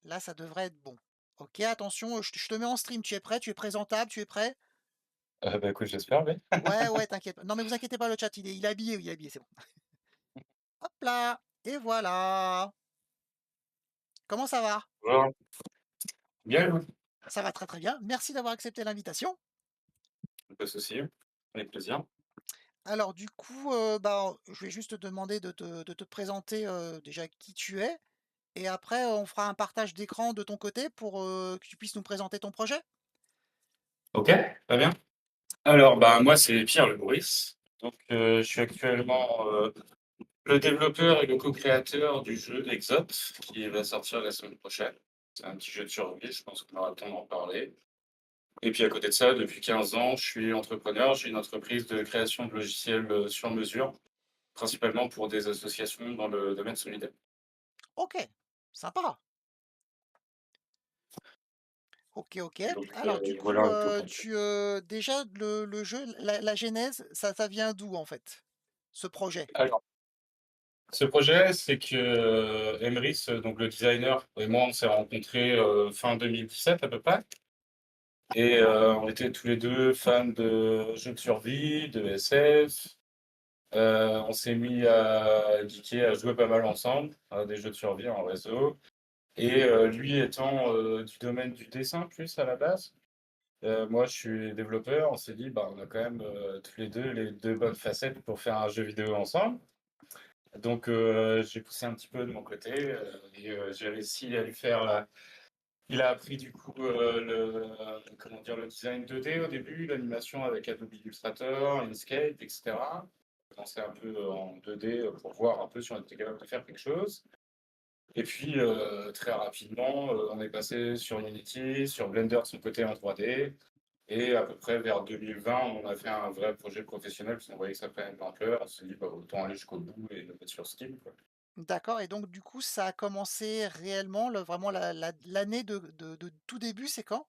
Là, ça devrait être bon. OK, attention, je te mets en stream. Tu es prêt? Tu es présentable? Tu es prêt? Bah, écoute, j'espère, oui. Ouais, ouais, t'inquiète pas. Non, mais vous inquiétez pas, le chat, il est habillé, oui, il est habillé, c'est bon. Hop là! Et voilà! Comment ça va? Bonjour. Bien, et vous? Ça va très, très bien. Merci d'avoir accepté l'invitation. Pas de souci, avec plaisir. Alors du coup, bah, je vais juste te demander de te présenter, déjà qui tu es et après, on fera un partage d'écran de ton côté pour, que tu puisses nous présenter ton projet. OK, très bien. Alors, bah, moi, c'est Pierre Le Bourris. Donc, je suis actuellement, le développeur et le co-créateur du jeu Exot, qui va sortir la semaine prochaine. C'est un petit jeu de survie, je pense qu'on aura le temps d'en parler. Et puis à côté de ça, depuis 15 ans, je suis entrepreneur. J'ai une entreprise de création de logiciels, sur mesure, principalement pour des associations dans le domaine solidaire. OK, sympa. OK, OK. Donc, Alors du voilà coup, un peu pour moi. déjà le jeu, la genèse, ça vient d'où en fait? Ce projet? Alors, ce projet, c'est que, Emrys, donc le designer et moi, on s'est rencontrés, fin 2017 à peu près et on était tous les 2 fans de jeux de survie, de SF. On s'est mis à geeker, à jouer pas mal ensemble à des jeux de survie en réseau et lui étant, du domaine du dessin plus à la base, moi je suis développeur. On s'est dit: «Bah, on a quand même, tous les 2 bonnes facettes pour faire un jeu vidéo ensemble». Donc j'ai poussé un petit peu de mon côté, et j'ai réussi à lui faire, il a appris du coup, comment dire? Le design 2D au début, l'animation avec Adobe Illustrator, Inkscape et cetera. Commencer un peu, en 2D, pour voir un peu si on était capable de faire quelque chose et puis, très rapidement, on est passé sur Unity, sur Blender de son côté en 3D et à peu près vers 2020, on a fait un vrai projet professionnel parce qu'on voyait que ça prenait de l'ampleur. On s'est dit: «Bah, autant aller jusqu'au bout et le mettre sur Steam, quoi». D'accord et donc du coup, ça a commencé réellement vraiment l'année de tout début, c'est quand?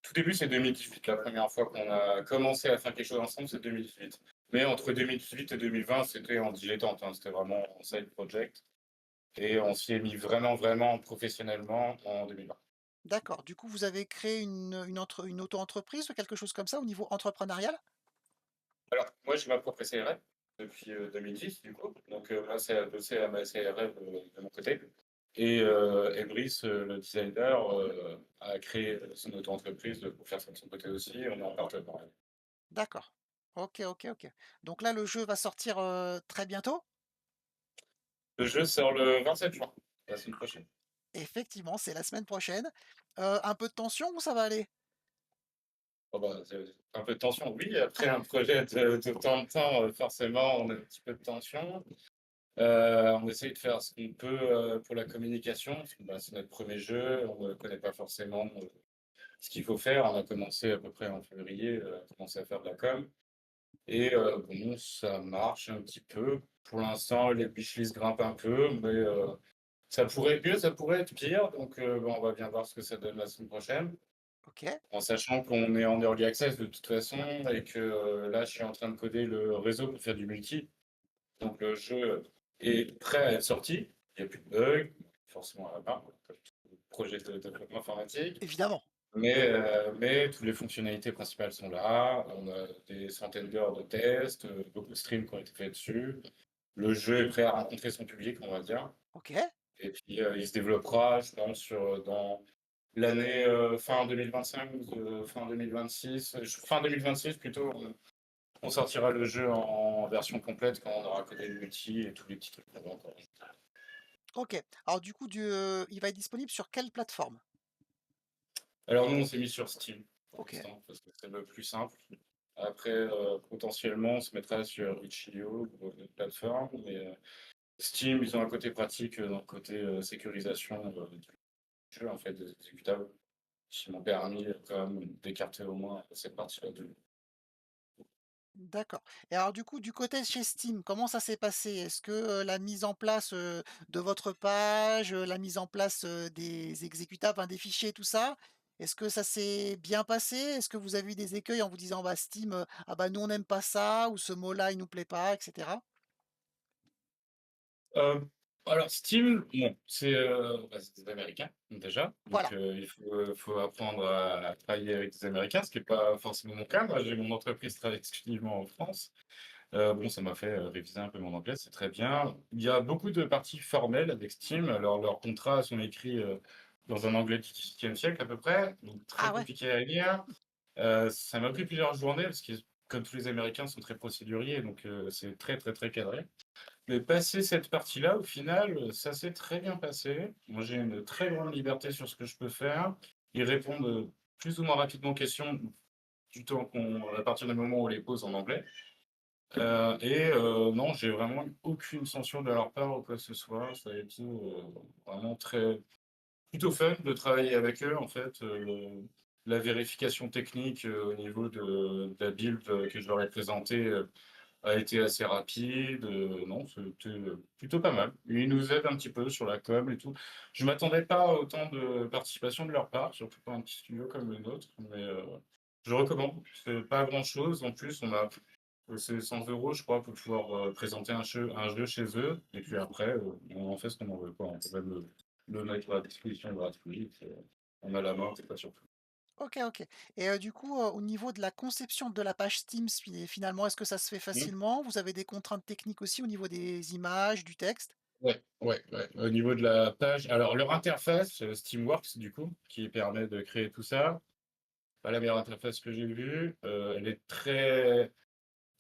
Tout début, c'est 2018. La première fois qu'on a commencé à faire quelque chose ensemble, c'est 2018. Mais entre 2018 et 2020, c'était en dilettante, hein, c'était vraiment en side project et on s'y est mis vraiment, vraiment professionnellement en 2020. D'accord, du coup, vous avez créé une auto-entreprise ou quelque chose comme ça au niveau entrepreneurial? Alors, moi, j'ai ma propre SARL depuis, 2010 du coup, donc moi, c'est adossé à ma SARL, de mon côté et Ebris, le designer, a créé, son auto-entreprise, pour faire ça de son côté aussi. On est en partenariat. D'accord. OK, OK, OK. Donc là, le jeu va sortir, très bientôt? Le jeu sort le 27 juin, la semaine prochaine. Effectivement, c'est la semaine prochaine. Un peu de tension ou ça va aller? Oh bah, c'est un peu de tension, oui. Après un projet de temps, forcément, on a un petit peu de tension. On essaye de faire ce qu'on peut, pour la communication, parce que, bah, c'est notre premier jeu, on ne connaît pas forcément, ce qu'il faut faire. On a commencé à peu près en février, à commencer à faire de la com et bon, ça marche un petit peu. Pour l'instant, les wishlist grimpent un peu, mais ça pourrait être mieux, ça pourrait être pire, donc bon, on va bien voir ce que ça donne la semaine prochaine. OK, En sachant qu'on est en early access de toute façon et que, là, je suis en train de coder le réseau pour faire du multi. Donc le jeu est prêt à être sorti. Il y a plus de bugs, forcément à la barre, comme tout projet de développement informatique. évidemment. Mais toutes les fonctionnalités principales sont là. On a des centaines d'heures de tests, beaucoup de streams qui ont été faits dessus. Le jeu est prêt à rencontrer son public, on va dire. OK, Et puis, il se développera, je pense, dans l'année, fin 2025, fin 2026, fin 2026 plutôt, on sortira le jeu en version complète quand on aura codé le multi et tous les petits trucs qu'on va encore ajouter. OK. Alors du coup, il va être disponible sur quelle plateforme? Alors nous, on s'est mis sur Steam pour OK, l'instant parce que c'est le plus simple. Après, potentiellement, on se mettra sur itch.io ou d'autres plateformes, mais Steam, ils ont un côté pratique, dans le côté, sécurisation, du jeu, en fait, des exécutables, qui m'ont permis, quand même d'écarter au moins cette partie-là de. d'accord et alors du coup, du côté de chez Steam, comment ça s'est passé? Est-ce que, la mise en place, de votre page, la mise en place, des exécutables, enfin des fichiers, tout ça, est-ce que ça s'est bien passé? Est-ce que vous avez eu des écueils en vous disant: «Bah Steam, ah bah nous on n'aime pas ça» ou «Ce mot-là il nous plaît pas» et cetera? Alors Steam, bon, c'est des Américains, déjà, donc Voilà. il faut apprendre à travailler avec des Américains, ce qui est pas forcément mon cas. Moi, j'ai mon entreprise qui travaille exclusivement en France. Bon, ça m'a fait, réviser un peu mon anglais, c'est très bien. Il y a beaucoup de parties formelles avec Steam. Alors leurs contrats sont écrits, dans un anglais du XVIIIe siècle à peu près, donc très Ah ouais? compliqué à lire. Ça m'a pris plusieurs journées parce que, comme tous les Américains, sont très procéduriers, donc c'est très, très, très cadré. Mais passé cette partie-là, au final, ça s'est très bien passé. Moi, j'ai une très grande liberté sur ce que je peux faire. Ils répondent, plus ou moins rapidement aux questions du temps à partir du moment où on les pose en anglais. Non, j'ai vraiment eu aucune censure de leur part ou quoi que ce soit. Ça a été, vraiment plutôt fun de travailler avec eux, en fait. La vérification technique, au niveau de la build, que je leur ai présentée, a été assez rapide, non, c'était, plutôt pas mal. Ils nous aident un petit peu sur la com et tout. Je m'attendais pas à autant de participation de leur part, surtout pas un petit studio comme le nôtre, mais je recommande. C'est pas grand-chose. En plus, on a c'est 100 € je crois, pour pouvoir, présenter un jeu chez eux et puis après, on en fait ce qu'on en veut, quoi. On peut même le mettre à disposition gratuit, on a la main, c'est pas surtout. OK, OK. Et du coup, au niveau de la conception de la page Steam, finalement, est-ce que ça se fait Mmh. facilement? Vous avez des contraintes techniques aussi au niveau des images, du texte? Ouais, ouais, ouais. Au niveau de la page, alors leur interface, Steamworks du coup, qui permet de créer tout ça, pas la meilleure interface que j'ai vue. Elle est très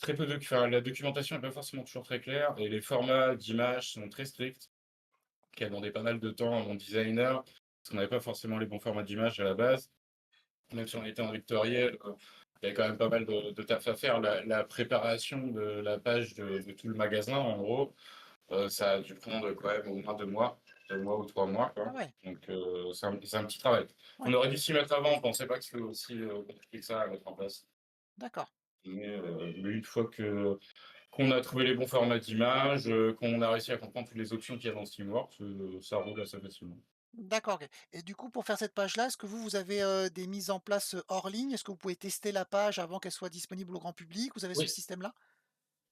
peu enfin, la documentation est pas forcément toujours très claire et les formats d'images sont très stricts, qui a demandé pas mal de temps à mon designer, parce qu'on n'avait pas forcément les bons formats d'images à la base. Même si on était en vectoriel, il y avait quand même pas mal de taf à faire. La préparation de la page de tout le magasin, en gros, ça a dû prendre quand même au moins 2 mois, 2 mois ou 3 mois, Ah quoi. ouais, Donc c'est un petit travail. On ouais, aurait dû s'y mettre avant, on pensait pas que c'était aussi, compliqué que ça à mettre en place. d'accord. Mais une fois qu'on a trouvé les bons formats d'images, qu'on a réussi à comprendre toutes les options qu'il y a dans Steamworks, ça roule assez facilement. D'accord, OK. Et du coup, pour faire cette page-là, est-ce que vous avez, des mises en place, hors ligne? Est-ce que vous pouvez tester la page avant qu'elle soit disponible au grand public? Vous avez ce Oui. système-là?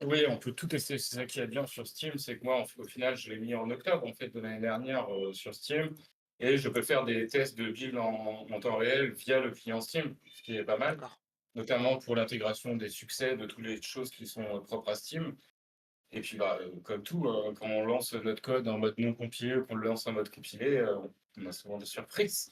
Oui, on peut tout tester. C'est ça qui est bien sur Steam, c'est que moi, au final, je l'ai mis en octobre en fait de l'année dernière, sur Steam, et je peux faire des tests de build en temps réel via le client Steam, ce qui est pas mal, D'accord, notamment pour l'intégration des succès de toutes les choses qui sont, propres à Steam. Et puis, bah, comme tout, quand on lance notre code en mode non compilé ou qu'on le lance en mode compilé, on a souvent des surprises.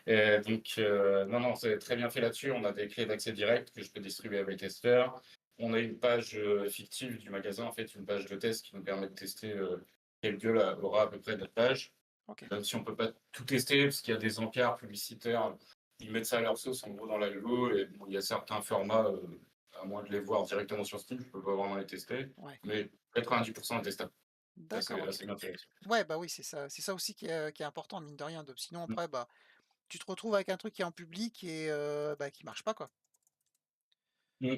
Donc, non, non, c'est très bien fait là-dessus. On a des clés d'accès direct que je peux distribuer à mes testeurs. On a une page, fictive du magasin, en fait, une page de test qui nous permet de tester, quelle gueule aura à peu près notre page. OK. Même si on peut pas tout tester, parce qu'il y a des encarts publicitaires, ils mettent ça à leur sauce, en gros, dans l'algo. Et bon, il y a certains formats, à moins de les voir directement sur Steam, je peux pas vraiment les tester. Ouais, Mais 90% est testable. C'est d'accord, assez, OK. assez bien fait là-dessus. Ouais, bah, oui, c'est ça aussi qui est important mine de rien, sinon après, bah, tu te retrouves avec un truc qui est en public et bah, qui marche pas, quoi. Mmh.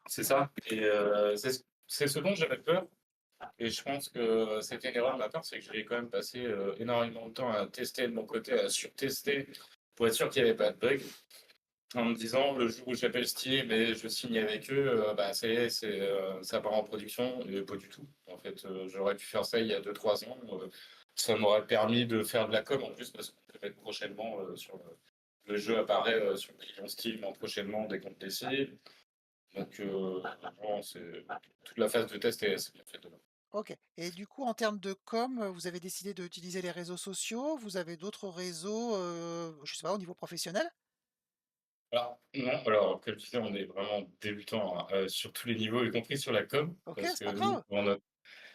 C'est ça. Et c'est ce dont j'avais peur. Et je pense que c'était une erreur de ma part, c'est que j'ai quand même passé, énormément de temps à tester de mon côté, à surtester pour être sûr qu'il n'y avait pas de bug. En me disant: «Le jour où j'appelle Steam et je signe avec eux, bah, ça y est, ça part en production» et pas du tout. En fait, j'aurais pu faire ça il y a 2 3 ans, ça m'aurait permis de faire de la com en plus parce qu'on peut mettre prochainement, le jeu apparaît, sur le client Steam en prochainement dès qu'on le décide. Donc non, c'est toute la phase de test est assez bien faite dedans. OK. Et du coup, en termes de com, vous avez décidé d'utiliser les réseaux sociaux? Vous avez d'autres réseaux, je sais pas, au niveau professionnel? Alors non, alors comme je disais, on est vraiment débutant, hein, sur tous les niveaux, y compris sur la com, OK, parce c'est que pas nous, grave. dans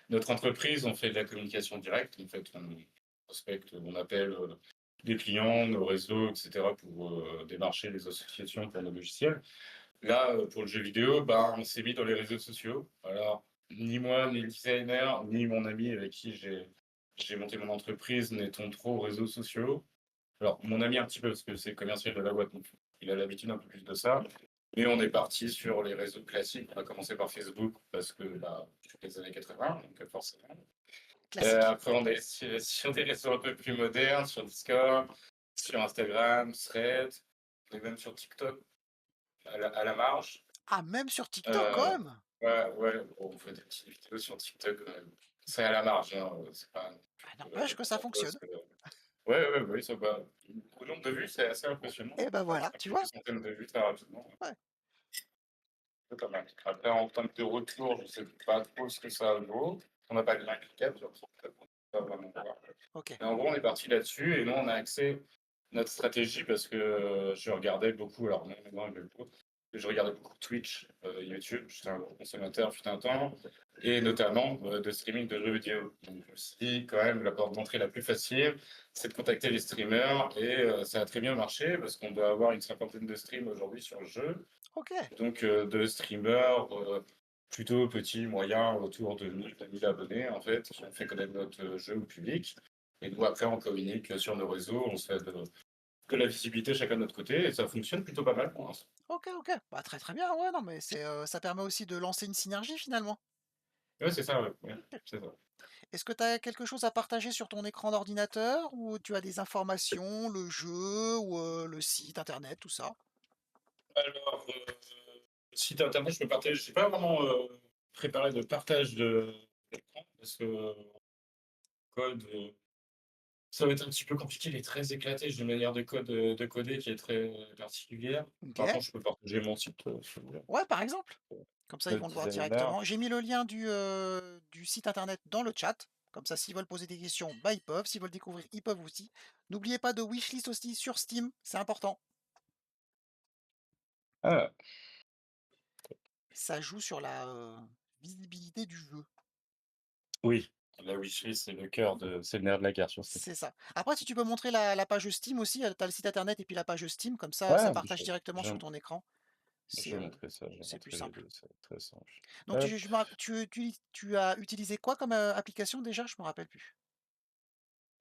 notre entreprise, on fait de la communication directe. En fait, on prospecte, on appelle, des clients, nos réseaux et cetera pour, démarcher les associations pour nos logiciels. Là, pour le jeu vidéo, ben, on s'est mis dans les réseaux sociaux. Alors, ni moi, ni le designer, ni mon ami avec qui j'ai monté mon entreprise n'étant trop aux réseaux sociaux. Alors, mon ami un petit peu, parce que c'est le commercial de la boîte, donc il a l'habitude un peu plus de ça. Mais on est parti sur les réseaux classiques. On a commencé par Facebook parce que, bah, toutes les années 80, donc forcément. Classique. Après, on est sur des réseaux un peu plus modernes, sur Discord, sur Instagram, Threads. On est même sur TikTok à la marge. Ah, même sur TikTok, quand Euh, même? ouais, ouais, bon, on fait des petites vidéos sur TikTok quand même. c'est à la marge, hein, c'est pas Ah, n'empêche que ça gratos, fonctionne. ouais, ouais, oui, ça va. Au nombre de vues, c'est assez impressionnant. Et ben On voilà, atteint tu vois? quelques centaines de vues très rapidement. Ouais. C'est pas mal. Après, en termes de retour, je sais pas trop ce que ça vaut. On n'a pas de lien cap, sur ça, on peut pas vraiment voir. OK. Mais en gros, on est parti là-dessus et nous, on a axé notre stratégie parce que je regardais beaucoup, alors non, maintenant, il y a beaucoup, je regardais beaucoup Twitch, YouTube, j'étais un gros consommateur, fut un temps, et notamment de streaming de jeux vidéo. Donc, je me suis dit, quand même, la porte d'entrée la plus facile, c'est de contacter les streamers et ça a très bien marché parce qu'on doit avoir une cinquantaine de streams aujourd'hui sur le jeu. OK. Donc, de streamers plutôt petits, moyens, autour de 1000, 2000 abonnés, en fait, qui ont fait connaître notre jeu au public. Et nous, après, on communique sur nos réseaux, on se fait de la visibilité chacun de notre côté, et ça fonctionne plutôt pas mal pour l'instant. OK, OK. Bah, très, très bien, ouais, non, mais ça permet aussi de lancer une synergie finalement. Ouais, c'est ça, ouais, ouais, OK. c'est ça. Est-ce que tu as quelque chose à partager sur ton écran d'ordinateur ou tu as des informations, le jeu ou, le site internet, tout ça? Alors, site internet, je peux partager, je sais pas vraiment préparé de partage d'écran, parce que code, ça va être un petit peu compliqué, il est très éclaté, j'ai une manière de coder qui est très particulière. OK. Maintenant, je peux partager mon site, si vous voulez. Ouais, par exemple. Comme ça, ils Notre vont le voir designer. directement. J'ai mis le lien du site internet dans le chat. Comme ça, s'ils veulent poser des questions, bah, ils peuvent. S'ils veulent découvrir, ils peuvent aussi. N'oubliez pas de wishlist aussi sur Steam, c'est important. Ah, Ça joue sur la visibilité du jeu. oui, la wishlist, c'est le nerf de la guerre sur Steam. C'est ça. Après, si tu peux montrer la page Steam aussi, tu as le site internet et puis la page Steam, comme ça Ouais, partage directement sur je ton écran. je C'est vais montrer ça, je vais c'est plus montrer les simple. 2, ça va être très simple. Donc, Hop. tu as utilisé quoi comme application déjà? Je me rappelle plus.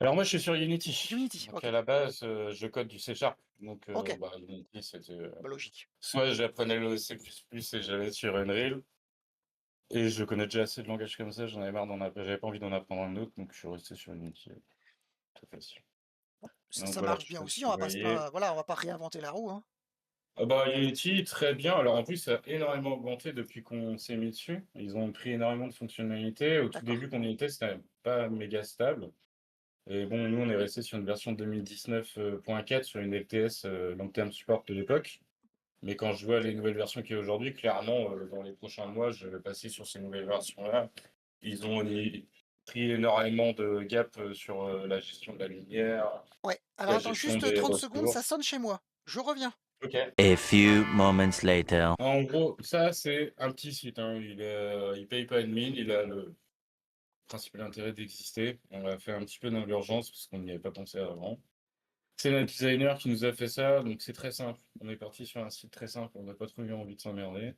Alors moi, je suis sur Unity. Unity, Donc ok. à la base, je code du C# donc Ok, bah, Unity, c'était, bah, logique. soit j'apprenais le C++ et j'allais sur Unreal et je connais déjà assez de langages comme ça, j'en avais marre j'avais pas envie d'en apprendre un autre, donc je suis resté sur Unity, tout facile. Ça, Donc ça voilà, marche je sais bien pas aussi, si on vous va pas voyez. voilà, on va pas réinventer la roue, hein. Ah bah, Unity, très bien. Alors en plus, ça a énormément augmenté depuis qu'on s'est mis dessus. Ils ont pris énormément de fonctionnalités. Au tout D'accord. début qu'on y était, c'était pas méga stable. Et bon, nous, on est resté sur une version 2019.4 sur une LTS long term support de l'époque. Mais quand je vois les nouvelles versions qu'il y a aujourd'hui, clairement, dans les prochains mois, je vais passer sur ces nouvelles versions-là. Ils ont pris énormément de gap sur la gestion de la lumière, Ouais. Alors la attends gestion juste des 30 secondes, ça ressources. sonne chez moi. Je reviens. Ok. A few moments later. En gros, ça, c'est un petit site, hein. Il paye pas une mine, il a le principal intérêt d'exister. On l'a fait un petit peu dans l'urgence parce qu'on n'y avait pas pensé avant. C'est notre designer qui nous a fait ça, donc c'est très simple. On est parti sur un site très simple, on n'a pas trop eu envie de s'emmerder.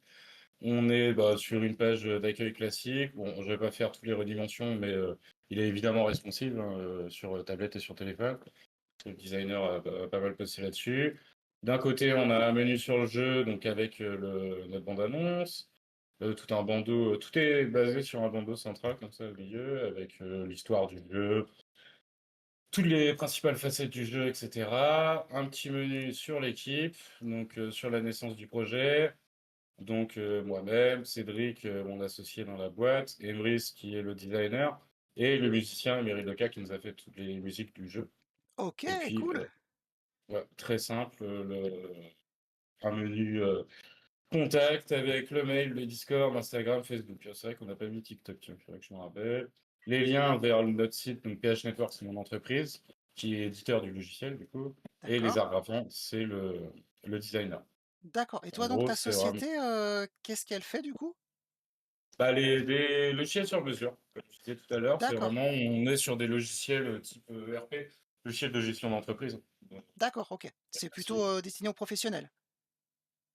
On est bah, sur une page d'accueil classique. Bon, je vais pas faire toutes les redimensions, mais il est évidemment responsive hein, sur tablette et sur téléphone. Le designer a pas mal passé là-dessus. D'un côté, on a un menu sur le jeu, donc avec notre bande-annonce. Tout un bandeau, tout est basé sur un bandeau central comme ça au milieu, avec l'histoire du jeu, toutes les principales facettes du jeu, etc. Un petit menu sur l'équipe, donc sur la naissance du projet. Donc moi-même, Cédric, mon associé dans la boîte, Emrys qui est le designer, et le musicien Emery Leca qui nous a fait toutes les musiques du jeu. OK, Et puis, cool. ouais, très simple, un menu contact avec le mail, le Discord, Instagram, Facebook. C'est vrai qu'on n'a pas mis TikTok, tiens, il faudrait que je me rappelle. Les liens vers notre site, donc PH Network, c'est mon entreprise, qui est éditeur du logiciel, du coup. Et les D'accord, arts graphiens, c'est le designer. d'accord. Et En toi donc gros, ta c'est vraiment société, qu'est-ce qu'elle fait du coup? bah, des logiciels sur mesure. Comme je disais tout à l'heure, c'est D'accord, vraiment, on est sur des logiciels type ERP, logiciel de gestion d'entreprise. d'accord, OK. C'est plutôt, destiné aux professionnels?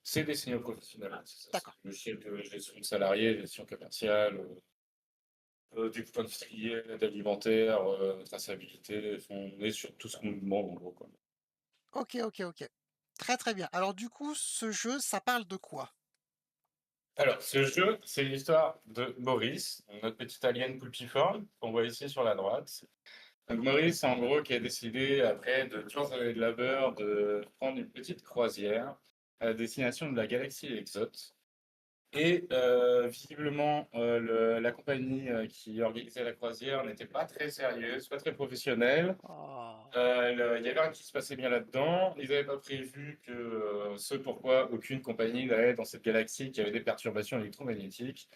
C'est des signaux professionnels, c'est ça. C'est D'accord. des logiciels de gestion de salariés, gestion commerciale, découpe industrielle, alimentaire, traçabilité, enfin, on est sur tout ce qu'on nous demande en gros, quoi. OK, OK, OK. Très, très bien. Alors du coup, ce jeu, ça parle de quoi? Alors, ce jeu, c'est l'histoire de Maurice, notre petit alien poupiforme, qu'on voit ici sur la droite. Donc Maurice, en gros, qui a décidé, après de 15 années de labeur, de prendre une petite croisière à destination de la galaxie Exote. Et visiblement, la compagnie qui organisait la croisière n'était pas très sérieuse, pas très professionnelle. Oh, Il y avait rien qui se passait bien là-dedans. Ils n'avaient pas prévu que ce pourquoi aucune compagnie n'allait dans cette galaxie qui avait des perturbations électromagnétiques.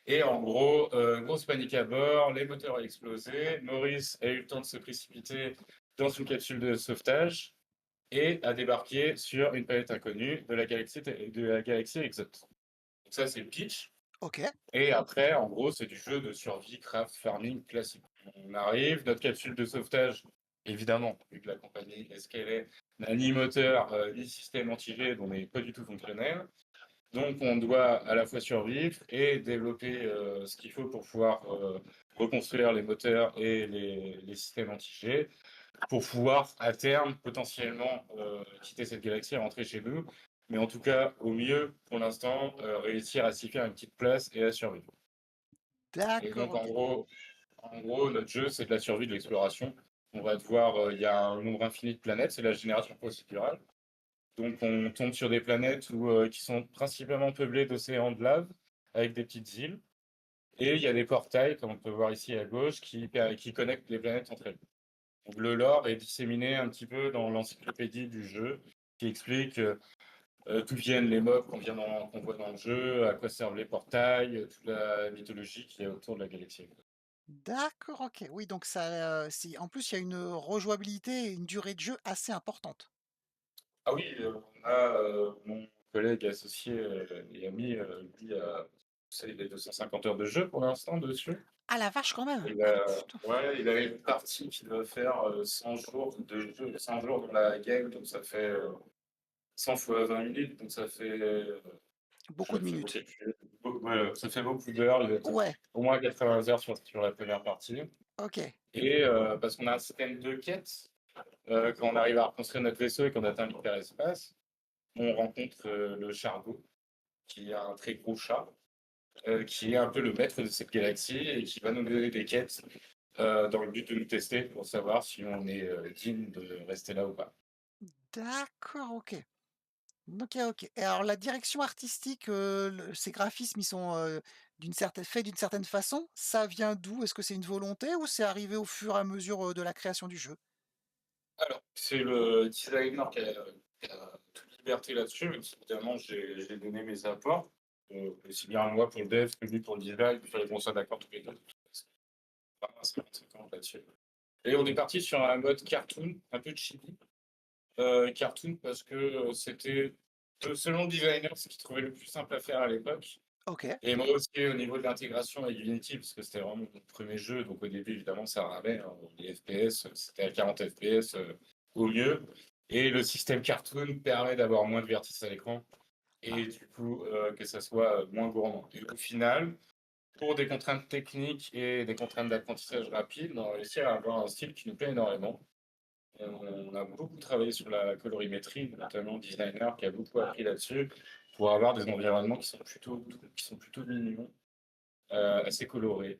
Et en gros, grosse panique à bord, les moteurs ont explosé. Maurice a eu le temps de se précipiter dans une capsule de sauvetage et a débarqué sur une planète inconnue de la galaxie Exot. Donc ça, c'est le pitch. OK. Et après, en gros, c'est du jeu de survie, craft, farming classique. On arrive, notre capsule de sauvetage, évidemment, vu que la compagnie est ce qu'elle est, n'a ni moteur, ni système anti-jet, donc n'est pas du tout fonctionnel. Donc on doit à la fois survivre et développer ce qu'il faut pour pouvoir reconstruire les moteurs et les systèmes anti-jet, pour pouvoir à terme potentiellement quitter cette galaxie et rentrer chez nous. Mais en tout cas, au mieux, pour l'instant, réussir à s'y faire une petite place et à survivre. Et D'accord, donc, OK. en gros, notre jeu, c'est de la survie, de l'exploration. On va devoir, il y a un nombre infini de planètes, c'est la génération procédurale. Donc, on tombe sur des planètes qui sont principalement peuplées d'océans de lave, avec des petites îles. Et il y a des portails, comme on peut voir ici à gauche, qui connectent les planètes entre elles. Donc, le lore est disséminé un petit peu dans l'encyclopédie du jeu, qui explique d'où viennent les mobs qu'on voit dans le jeu, à quoi servent les portails, toute la mythologie qui est autour de la galaxie. D'accord, OK. Oui, donc ça, si en plus, il y a une rejouabilité et une durée de jeu assez importante. Ah oui, on a mon collègue associé et ami, lui, c'est les 250 heures de jeu pour l'instant dessus. Ah la vache quand même! Il Ah a, putain! ouais, il a une partie qui doit faire 100 jours de jeu, 100 jours dans la game, donc ça fait 100 fois 20 minutes, donc ça fait, Beaucoup je de fais vos minutes. calculs, ouais, ça fait beaucoup d'heures, il doit être Ouais, au moins 80 heures sur la première partie. OK. Et parce qu'on a un système de quête, quand on arrive à reconstruire notre vaisseau et qu'on atteint l'hyperespace, on rencontre le Chargot, qui est un très gros chat, qui est un peu le maître de cette galaxie et qui va nous donner des quêtes dans le but de nous tester pour savoir si on est digne de rester là ou pas. D'accord, OK. OK, OK. Et alors la direction artistique, ces graphismes, ils sont, d'une certaine façon. Ça vient d'où? Est-ce que c'est une volonté ou c'est arrivé au fur et à mesure, de la création du jeu? Alors, c'est le designer qui a toute liberté là-dessus, même si évidemment j'ai donné mes apports, aussi bien moi pour le dev que lui pour le design, il fallait qu'on soit d'accord tous les deux. C'est vraiment assez conséquent là-dessus. Et on est parti sur un mode cartoon, un peu chibi. Cartoon parce que c'était, selon le designer, ce qu'il trouvait le plus simple à faire à l'époque. OK. Et moi aussi, au niveau de l'intégration avec Unity, parce que c'était vraiment mon premier jeu, donc au début, évidemment, ça ramait, hein, les FPS, c'était à 40 FPS au mieux. Et le système cartoon permet d'avoir moins de vertices à l'écran et Ah, du coup que ça soit moins gourmand. Et au final, pour des contraintes techniques et des contraintes d'apprentissage rapide, on a réussi à avoir un style qui nous plaît énormément. On a beaucoup travaillé sur la colorimétrie, notamment le designer qui a beaucoup appris là-dessus, pour avoir des environnements qui sont plutôt mignons, assez colorés,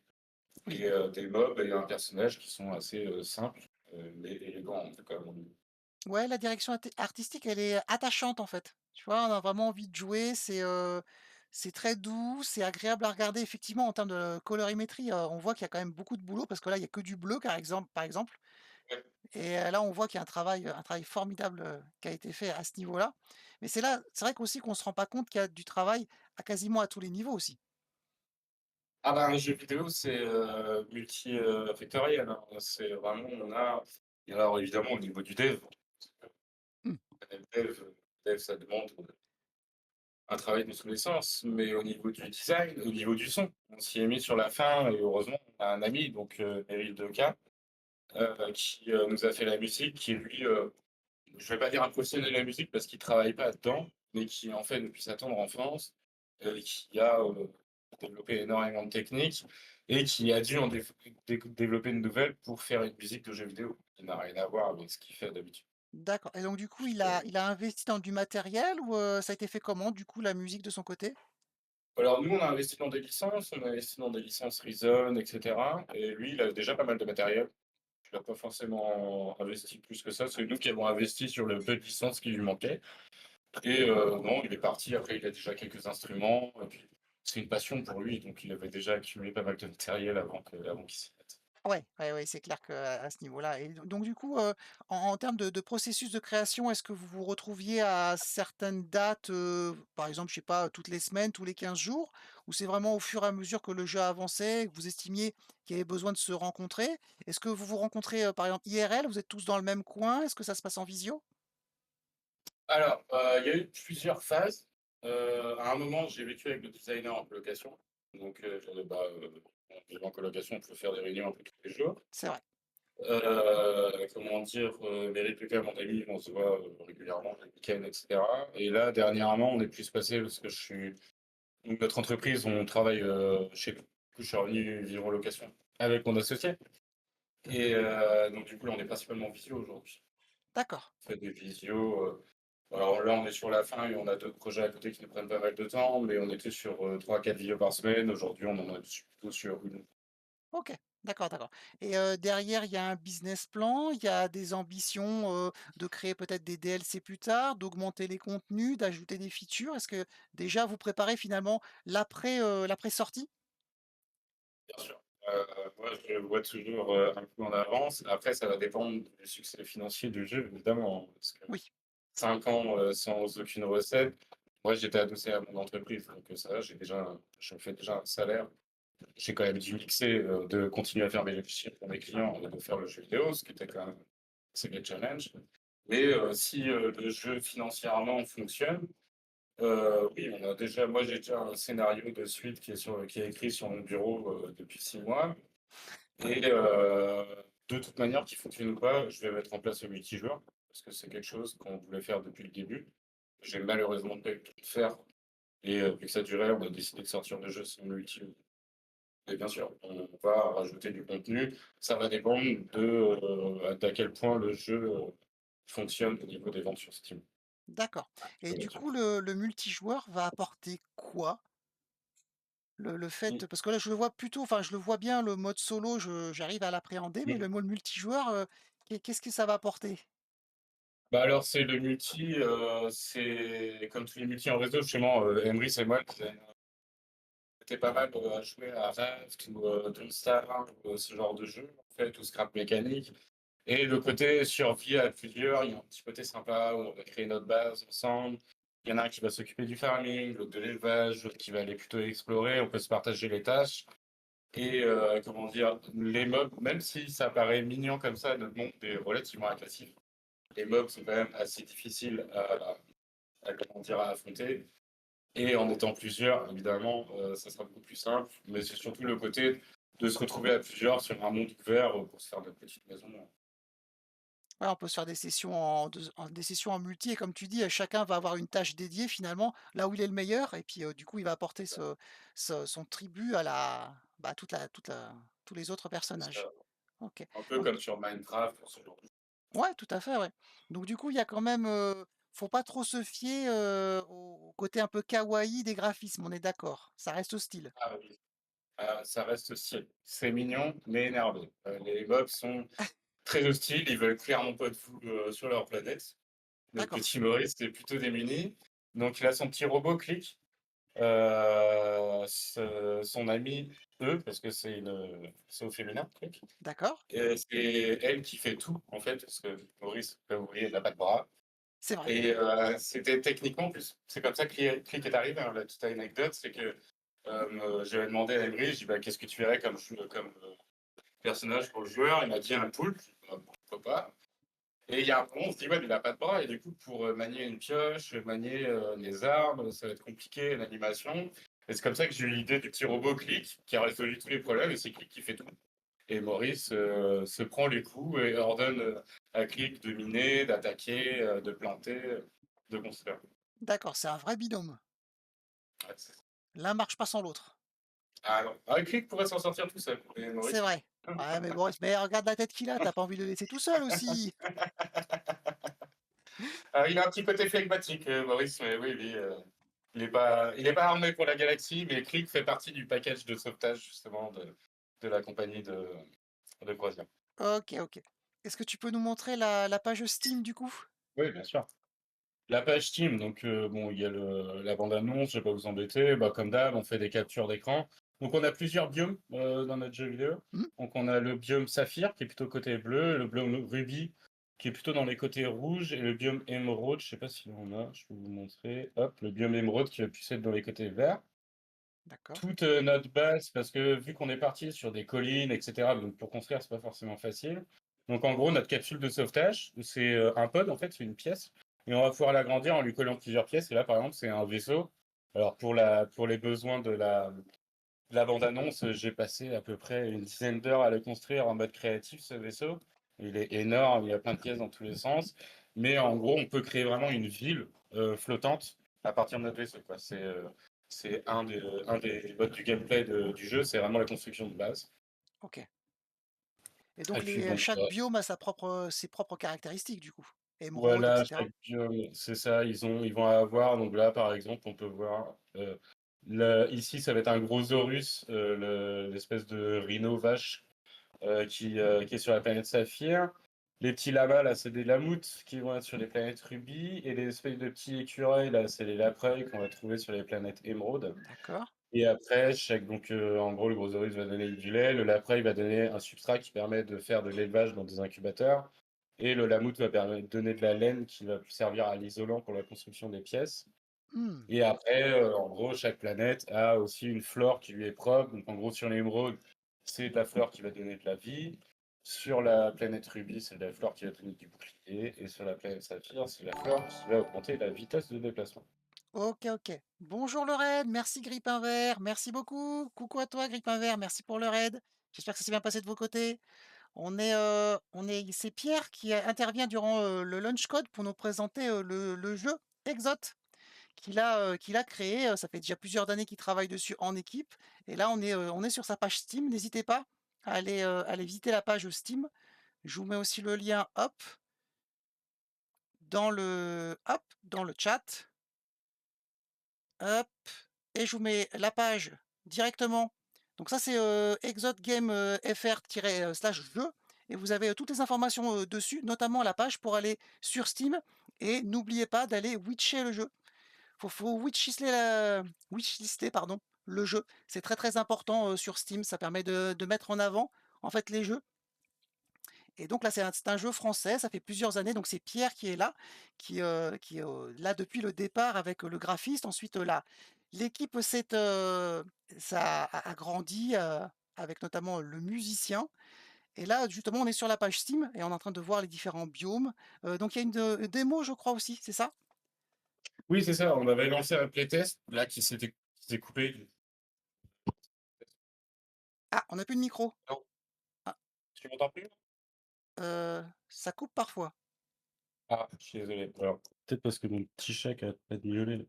oui. et des mobs et un personnage qui sont assez simples, mais élégants en tout cas. Ouais, la direction artistique, elle est attachante, en fait. Tu vois? On a vraiment envie de jouer, c'est très doux, c'est agréable à regarder. Effectivement, en termes de colorimétrie, on voit qu'il y a quand même beaucoup de boulot parce que là, il y a que du bleu, par exemple. Ouais. Et là, on voit qu'il y a un travail formidable, qui a été fait à ce niveau-là. Mais c'est vrai qu'aussi qu'on se rend pas compte qu'il y a du travail à quasiment à tous les niveaux aussi. Ah bah, un jeu vidéo, c'est multi factoriel, hein. C'est vraiment, et alors évidemment au niveau du dev, Mmh. dev ça demande un travail de tous les sens, mais au niveau du design, au niveau du son, on s'y est mis sur la fin et heureusement, on a un ami, donc Meryl Deca, qui nous a fait la musique, qui lui, je vais pas dire un professionnel de la musique parce qu'il travaille pas dedans, mais qui en fait depuis sa tendre enfance, qui a développé énormément de techniques et qui a dû en développer une nouvelle pour faire une musique de jeu vidéo, qui n'a rien à voir avec ce qu'il fait d'habitude. D'accord et donc du coup, Euh, il a investi dans du matériel ou, ça a été fait comment, du coup, la musique de son côté? Alors nous, on a investi dans des licences, on a investi dans des licences Reason, et cetera, et lui, il a déjà pas mal de matériel. Il a pas forcément investi plus que ça, c'est nous qui avons investi sur le peu de licences qui lui manquait. Et non, il est parti, après il a déjà quelques instruments, et puis c'est une passion pour lui, donc il avait déjà accumulé pas mal de matériel avant qu'il s'y mette. Ouais, ouais, ouais, c'est clair qu'à ce niveau-là et donc du coup, en termes de processus de création, est-ce que vous vous retrouviez à certaines dates, par exemple, je sais pas, toutes les semaines, tous les 15 jours? Ou c'est vraiment au fur et à mesure que le jeu avançait, que vous estimiez qu'il y avait besoin de se rencontrer? Est-ce que vous vous rencontrez, par exemple IRL? Vous êtes tous dans le même coin? Est-ce que ça se passe en visio? Alors, il y a eu plusieurs phases. À un moment, j'ai vécu avec le designer en colocation. Donc, en vivant en colocation, on peut faire des réunions un peu tous les jours. C'est vrai. Comment dire? Mérite Lucas, mon ami, on se voit, régulièrement les week-ends et cetera. Et là, dernièrement, on est plus passé parce que donc notre entreprise, on travaille, chez nous. Du coup, je suis revenu vivre en location avec mon associé et donc du coup, là, on est principalement en visio aujourd'hui. D'accord. On fait des visios, alors là, on est sur la fin et on a d'autres projets à côté qui nous prennent pas mal de temps, mais on était sur, 3-4 vidéos par semaine. Aujourd'hui, on en est plutôt sur 1. OK. D'accord, d'accord et derrière, il y a un business plan, il y a des ambitions, de créer peut-être des DLC plus tard, d'augmenter les contenus, d'ajouter des features? Est-ce que déjà vous préparez finalement l'après-sortie? Bien sûr. Moi, je le vois toujours, un peu en avance. Après, ça va dépendre du succès financier du jeu, évidemment, parce que Oui, 5 ans, sans aucune recette, moi, j'étais adossé à mon entreprise, donc ça va, je me fais déjà un salaire. J'ai quand même dû mixer, de continuer à faire mes chiffres pour mes clients et de faire le jeu vidéo, ce qui était quand même un sacré challenge. Mais, si, le jeu financièrement fonctionne, oui, j'ai déjà un scénario de suite qui est écrit sur mon bureau, depuis 6 mois et de toute manière, qu'il fonctionne ou pas, je vais mettre en place le multijoueur parce que c'est quelque chose qu'on voulait faire depuis le début. J'ai malheureusement pas eu le temps de faire et vu que ça durait, on a décidé de sortir le jeu sans multi et bien sûr, on va rajouter du contenu. Ça va dépendre d'à quel point le jeu, fonctionne au niveau des ventes sur Steam. d'accord et Je du vais dire. coup le multijoueur va apporter quoi? Le Mmh. fait parce que là je le vois plutôt enfin je le vois bien le mode solo, je j'arrive à l'appréhender, mais Mmh. le mode multijoueur, qu'est-ce que ça va apporter? Bah, alors c'est le multi, c'est comme tous les multi en réseau justement, Emrys et moi on était pas mal, à jouer à Raft ou, Don't Starve ou, ce genre de jeu en fait, ou Scrap Mécanique et le côté survie à plusieurs, il y a un petit côté sympa où on va créer notre base ensemble. Il y en a un qui va s'occuper du farming, l'autre de l'élevage, l'autre qui va aller plutôt explorer, on peut se partager les tâches et comment dire? Les mobs, même si ça paraît mignon comme ça, notre monde est relativement agressif. Les mobs sont quand même assez difficiles à comment dire? À affronter et en étant plusieurs, évidemment, ça sera beaucoup plus simple, mais c'est surtout le côté de se retrouver à plusieurs sur un monde ouvert, pour se faire notre petite maison. Ouais, on peut se faire des sessions en multi et comme tu dis, chacun va avoir une tâche dédiée finalement, là où il est le meilleur et puis, du coup, il va apporter son tribut à tous les autres C'est ça, personnages. OK. un peu Donc comme sur Minecraft, pour ce genre de ouais, tout à fait, ouais. Donc du coup, il y a quand même, faut pas trop se fier, au côté un peu kawaii des graphismes, on est d'accord? Ça reste hostile? ah oui, ça reste hostile. C'est mignon, mais énervé. Les mobs sont très hostiles, ils veulent clairement pas de vous, sur leur planète. Notre D'accord, petit Maurice est plutôt démuni, donc il a son petit robot Click. Son amie, parce que c'est au féminin, truc. d'accord, Et c'est elle qui fait tout, en fait, parce que Maurice, comme vous voyez, il n'a pas de bras. c'est vrai. Et c'était techniquement, en plus, c'est comme ça que Click est arrivé. Hein, la petite anecdote, c'est que j'avais demandé à Emery, je dis bah, qu'est-ce que tu verrais comme personnage pour le joueur. Il m'a dit un poulpe, je dis, bah, pourquoi pas. Et il y a un moment, on se dit, ouais, mais il n'a pas de bras. Et du coup, pour manier une pioche, manier les armes, ça va être compliqué, l'animation. Et c'est comme ça que j'ai eu l'idée du petit robot Click, qui a résolu tous les problèmes. Et c'est Click qui fait tout. Et Maurice se prend les coups et ordonne à Click de miner, d'attaquer, de planter, de construire. D'accord, c'est un vrai binôme. Ouais, L'un marche pas sans l'autre. ah non, ah, Click pourrait s'en sortir tout seul. Et C'est Maurice, vrai. Ouais, mais bon, mais regarde la tête qu'il a, tu pas envie de le laisser tout seul aussi? ah, il a un petit côté flegmatique, Maurice, mais oui, lui, il est pas armé pour la galaxie, mais Click fait partie du package de sauvetage justement de la compagnie de croisière. OK, OK. Est-ce que tu peux nous montrer la page Steam du coup? Oui, bien sûr. La page Steam, donc bon, il y a la bande-annonce, je vais pas vous embêter. Bah, comme d'hab, on fait des captures d'écran. Donc on a plusieurs biomes dans notre jeu vidéo. Mmh, Donc on a le biome Saphir qui est plutôt côté bleu, le biome Ruby qui est plutôt dans les côtés rouges, et le biome Émeraude, je sais pas si on a, je peux vous montrer. Hop, le biome Émeraude qui va plus être dans les côtés verts. d'accord. Toute notre base, parce que vu qu'on est parti sur des collines, etc., donc pour construire, c'est pas forcément facile. Donc en gros, notre capsule de sauvetage, c'est un pod, en fait, c'est une pièce. Et on va pouvoir l'agrandir en lui collant plusieurs pièces. Et là, par exemple, c'est un vaisseau. Alors pour les besoins de la bande-annonce, j'ai passé à peu près une dizaine d'heures à le construire en mode créatif, ce vaisseau. Il est énorme, il y a plein de pièces dans tous les sens. Mais en gros, on peut créer vraiment une ville flottante à partir de notre vaisseau, quoi. C'est un des modes du gameplay du jeu, c'est vraiment la construction de base. OK. Et Et donc puis bon, chaque biome a ses propres caractéristiques du coup? Émeraude et voilà, cetera? chaque biome, c'est ça, ils vont avoir, donc là, par exemple, on peut voir, ici, ça va être un gros Horus, l'espèce de rhino vache qui est sur la planète Saphir. Les petits lamas, là, c'est des lamoutes qui vont être sur les planètes Ruby. Et les espèces de petits écureuils, là, c'est les lapreilles qu'on va trouver sur les planètes Émeraude. D'accord. Et après, en gros, le Grosaurus va donner du lait. Le lapreille va donner un substrat qui permet de faire de l'élevage dans des incubateurs. Et le lamoute va permettre de donner de la laine qui va servir à l'isolant pour la construction des pièces. Mmh. Et après, en gros, chaque planète a aussi une flore qui lui est propre. Donc, en gros, sur l'émeraude, c'est de la flore qui va donner de la vie. Sur la planète Ruby, c'est de la flore qui va donner du bouclier. Et sur la planète Saphir, c'est la flore qui va augmenter la vitesse de déplacement. OK, OK. Bonjour le raid, merci Grippin Vert, merci beaucoup. Coucou à toi Grippin Vert, merci pour le raid. J'espère que ça s'est bien passé de vos côtés. C'est Pierre qui intervient durant le lunch code pour nous présenter le jeu Exot qu'il a créé. Ça fait déjà plusieurs années qu'il travaille dessus en équipe. Et là, on est sur sa page Steam. N'hésitez pas à aller visiter la page Steam. Je vous mets aussi le lien hop, dans le chat. Hop, et je vous mets la page directement. Donc ça, c'est Exot Game FR-/jeu, et vous avez toutes les informations dessus, notamment la page pour aller sur Steam. Et n'oubliez pas d'aller witcher le jeu. Faut wishlister, pardon, le jeu. C'est très très important sur Steam. Ça permet de mettre en avant en fait les jeux. Et donc là, c'est un jeu français, ça fait plusieurs années, donc c'est Pierre qui est là, qui est, là depuis le départ avec le graphiste. Ensuite, l'équipe ça a grandi, avec notamment le musicien. Et là, justement, on est sur la page Steam et on est en train de voir les différents biomes. Donc il y a une démo, je crois aussi, c'est ça? Oui, c'est ça. On avait lancé un playtest, là, qui s'est coupé. Ah, on n'a plus de micro. Non, Ah, tu m'entends plus? ça coupe parfois. Ah, je suis désolé. Alors, peut-être parce que mon petit chat a pas de miauler.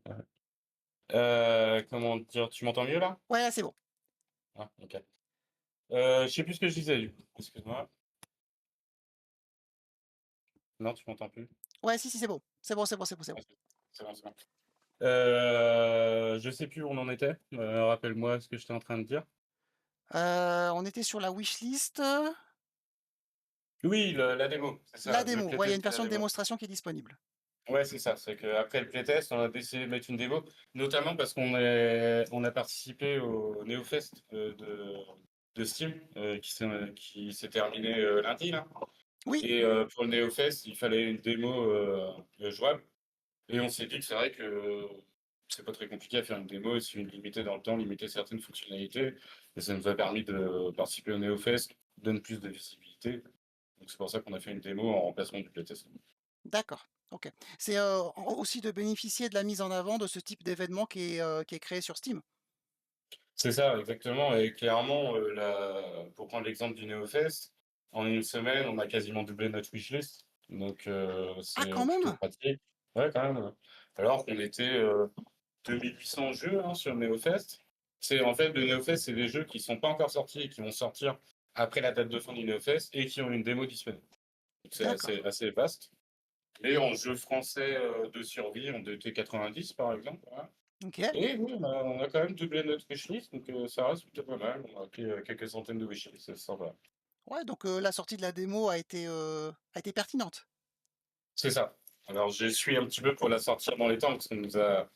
Comment dire? Tu m'entends mieux là? Ouais, là, c'est bon. Ah, ok. Je sais plus ce que je disais du coup. Excuse-moi. Non, tu m'entends plus? Ouais, si, si, c'est bon. C'est bon, c'est bon, c'est bon, c'est Ah, bon. c'est bon, c'est bon. Je sais plus où on en était. Rappelle-moi ce que j'étais en train de dire. On était sur la wishlist. Oui, la démo, c'est La ça. Le démo, ouais, il y a une playtest et la version de démo. démonstration qui est disponible. Ouais, c'est ça. C'est qu'après le playtest, on a décidé de mettre une démo, notamment parce on a participé au NeoFest de Steam, qui s'est terminé lundi là. Oui, Et pour le NeoFest, il fallait une démo jouable. Et on s'est dit que c'est vrai que c'est pas très compliqué à faire une démo, c'est une limitée dans le temps, limiter certaines fonctionnalités. Et ça nous a permis de participer au NeoFest, donne plus de visibilité. Donc c'est pour ça qu'on a fait une démo en remplacement du playtest. d'accord, OK. C'est, aussi de bénéficier de la mise en avant de ce type d'événement qui est créé sur Steam. C'est ça, exactement. Et clairement, pour prendre l'exemple du NeoFest, en une semaine, on a quasiment doublé notre wishlist. Donc Ah c'est quand plutôt même! pratique. Ouais, quand même. Ouais. Alors qu'on était 2800 jeux hein, sur le NeoFest. En fait, le NeoFest, c'est des jeux qui sont pas encore sortis et qui vont sortir après la date de fin du NeoFest et qui ont une démo disponible. Donc c'est D'accord, assez vaste. Et en jeu français de survie, on était 90 par exemple. Voilà. OK. Et oui, on a quand même doublé notre wishlist, donc ça reste plutôt pas mal. On a pris quelques centaines de wishlists, c'est sympa. Ouais, donc la sortie de la démo a été pertinente. C'est ça. Alors j'ai suivi un petit peu pour la sortir dans les temps parce qu'on nous a